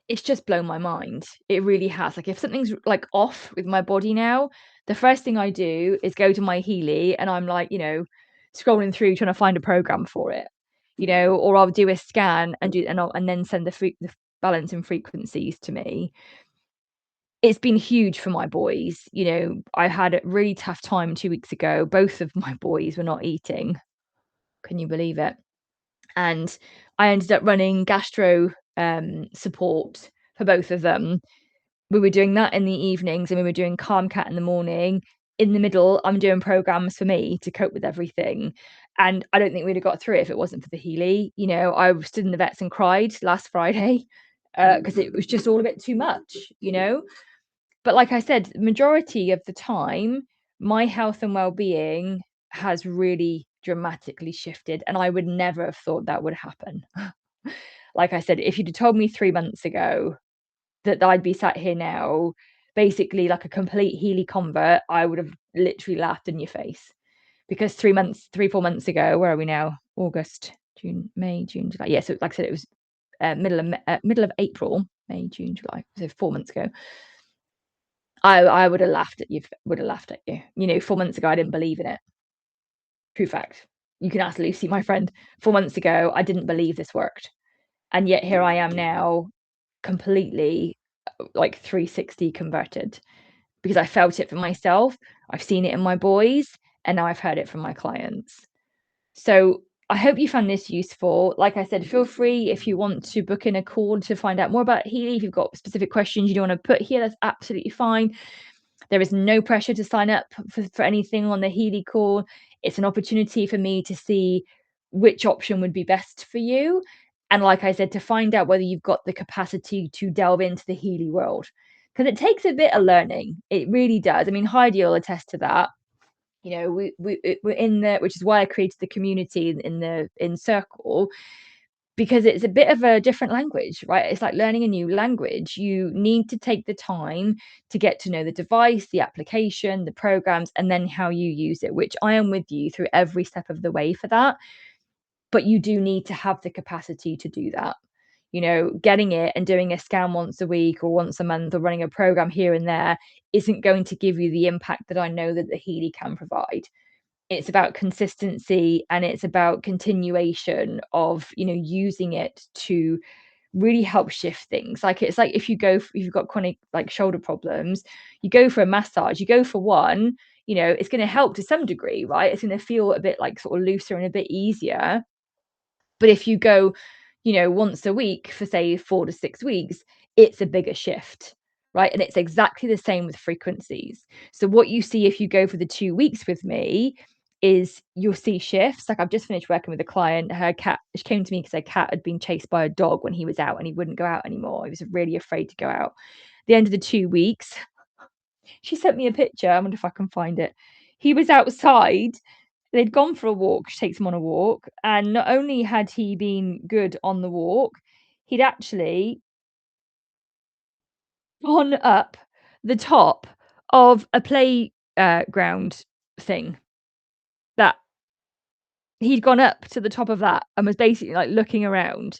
it's just blown my mind. It really has. Like, if something's like off with my body now, the first thing I do is go to my Healy and I'm like, scrolling through trying to find a program for it, or I'll do a scan and then send the balance and frequencies to me. It's been huge for my boys. I had a really tough time 2 weeks ago. Both of my boys were not eating. Can you believe it? And I ended up running gastro support for both of them. We were doing that in the evenings and we were doing Calm Cat in the morning. In the middle, I'm doing programs for me to cope with everything. And I don't think we'd have got through it if it wasn't for the Healy. I stood in the vets and cried last Friday because it was just all a bit too much. But like I said, the majority of the time, my health and well-being has really dramatically shifted, and I would never have thought that would happen. Like I said, if you'd have told me 3 months ago that I'd be sat here now, basically like a complete Healy convert, I would have literally laughed in your face. Because 3, 4 months ago, where are we now? August, June, May, June, July. Yeah, so like I said, it was middle of April, May, June, July. So 4 months ago. I would have laughed at you. 4 months ago, I didn't believe in it. True fact. You can ask Lucy, my friend. 4 months ago, I didn't believe this worked. And yet here I am now, completely like 360 converted, because I felt it for myself. I've seen it in my boys, and now I've heard it from my clients. So I hope you found this useful. Like I said, feel free if you want to book in a call to find out more about Healy. If you've got specific questions you don't want to put here, that's absolutely fine. There is no pressure to sign up for anything on the Healy call. It's an opportunity for me to see which option would be best for you. And like I said, to find out whether you've got the capacity to delve into the Healy world. Because it takes a bit of learning. It really does. I mean, Heidi will attest to that. We're in there, which is why I created the community in Circle, because it's a bit of a different language, right? It's like learning a new language. You need to take the time to get to know the device, the application, the programs, and then how you use it, which I am with you through every step of the way for that. But you do need to have the capacity to do that. Getting it and doing a scan once a week or once a month or running a program here and there isn't going to give you the impact that I know that the Healy can provide. It's about consistency, and it's about continuation of using it to really help shift things. Like, it's like if you've got chronic like shoulder problems, you go for a massage, you go for one, it's going to help to some degree, right? It's going to feel a bit like sort of looser and a bit easier. But if you go once a week for say 4 to 6 weeks, it's a bigger shift. right? And it's exactly the same with frequencies. So what you see if you go for the 2 weeks with me is you'll see shifts. Like I've just finished working with a client. Her cat, she came to me because her cat had been chased by a dog when he was out and he wouldn't go out anymore. He was really afraid to go out. The end of the 2 weeks, she sent me a picture. I wonder if I can find it. He was outside. They'd gone for a walk. She takes him on a walk. And not only had he been good on the walk, he'd actually gone up the top of a play ground thing that he'd gone up to the top of that and was basically like looking around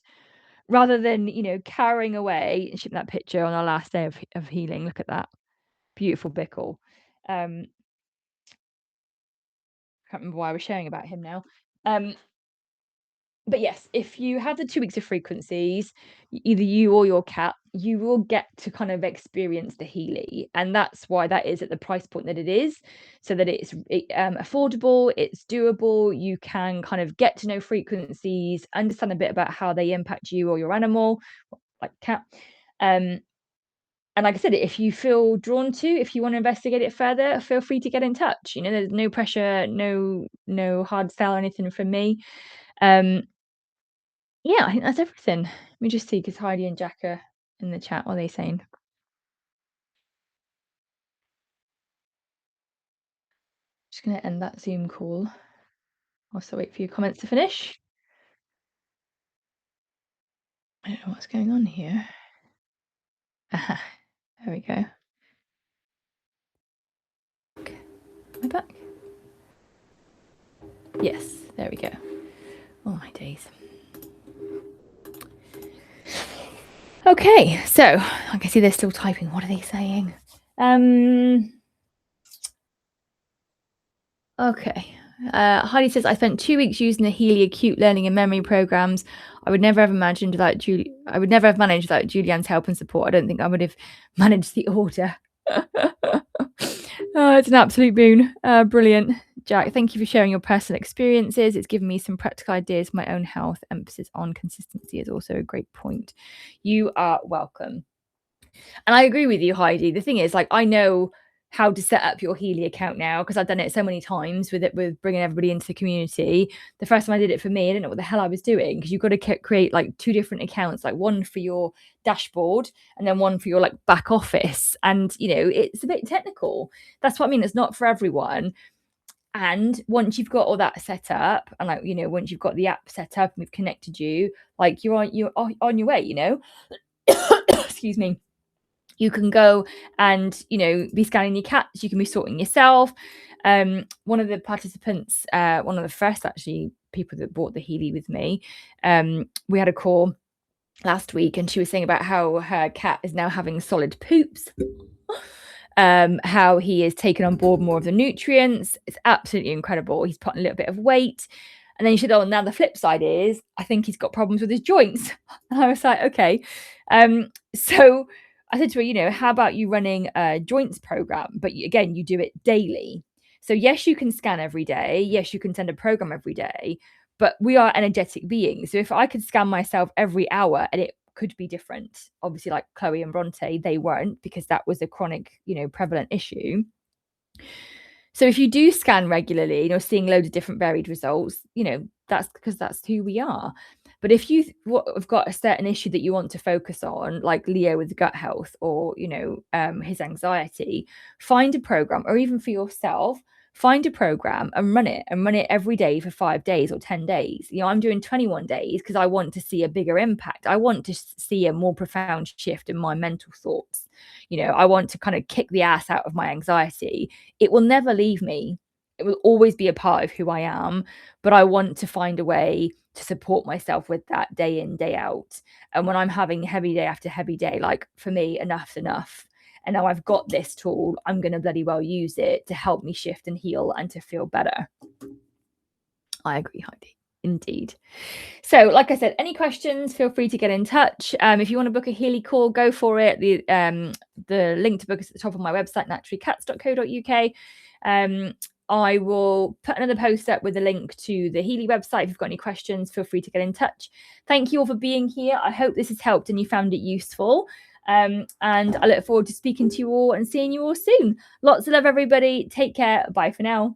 rather than, carrying away and shipping that picture on our last day of healing. Look at that. Beautiful bickle. Um, can't remember why I was sharing about him now. Um, but yes, if you have the 2 weeks of frequencies, either you or your cat, you will get to kind of experience the Healy, and that's why that is at the price point that it is, so that it's affordable, it's doable. You can kind of get to know frequencies, understand a bit about how they impact you or your animal, like cat. Um, and like I said, if you feel drawn to, if you want to investigate it further, feel free to get in touch. There's no pressure, no hard sell or anything from me. Um, yeah, I think that's everything. Let me just see, because Heidi and Jack are in the chat. What are they saying? Just going to end that Zoom call. Also wait for your comments to finish. I don't know what's going on here. Aha, there we go. Am I back? Yes, there we go. Oh my days. Okay, so I can see they're still typing. What are they saying? Okay. Heidi says, I spent 2 weeks using the Healy acute learning and memory programs. I would never have managed without Julianne's help and support. I don't think I would have managed the order. Oh, it's an absolute boon. Brilliant. Jack, thank you for sharing your personal experiences. It's given me some practical ideas for my own health. Emphasis on consistency is also a great point. You are welcome. And I agree with you, Heidi. The thing is, like, I know how to set up your Healy account now because I've done it so many times with bringing everybody into the community. The first time I did it for me, I didn't know what the hell I was doing, because you've got to create like 2 different accounts, like one for your dashboard and then one for your like back office. And it's a bit technical. That's what I mean. It's not for everyone. And once you've got all that set up, and once you've got the app set up and we've connected you, like you're on your way. Excuse me. You can go and be scanning your cats. You can be sorting yourself. One of the participants, one of the first actually people that bought the Healy with me, we had a call last week, and she was saying about how her cat is now having solid poops. How he has taken on board more of the nutrients. It's absolutely incredible. He's put on a little bit of weight. And then she said, oh, now the flip side is I think he's got problems with his joints. And I was like, okay. So I said to her, how about you running a joints program? But again, you do it daily. So yes, you can scan every day. Yes, you can send a program every day. But we are energetic beings. So if I could scan myself every hour and it could be different. Obviously, like Chloe and Bronte, they weren't, because that was a chronic, prevalent issue. So if you do scan regularly, seeing loads of different varied results, that's because that's who we are. But if you've got a certain issue that you want to focus on, like Leo with gut health, or his anxiety, find a program, or even for yourself, find a program and run it every day for 5 days or 10 days. I'm doing 21 days because I want to see a bigger impact. I want to see a more profound shift in my mental thoughts. I want to kind of kick the ass out of my anxiety. It will never leave me. It will always be a part of who I am, but I want to find a way to support myself with that day in, day out. And when I'm having heavy day after heavy day, like for me, enough's enough. And now I've got this tool, I'm going to bloody well use it to help me shift and heal and to feel better. I agree, Heidi. Indeed. So, like I said, any questions, feel free to get in touch. If you want to book a Healy call, go for it. The link to book is at the top of my website, naturallycats.co.uk. I will put another post up with a link to the Healy website. If you've got any questions, feel free to get in touch. Thank you all for being here. I hope this has helped and you found it useful. And I look forward to speaking to you all and seeing you all soon. Lots of love, everybody. Take care. Bye for now.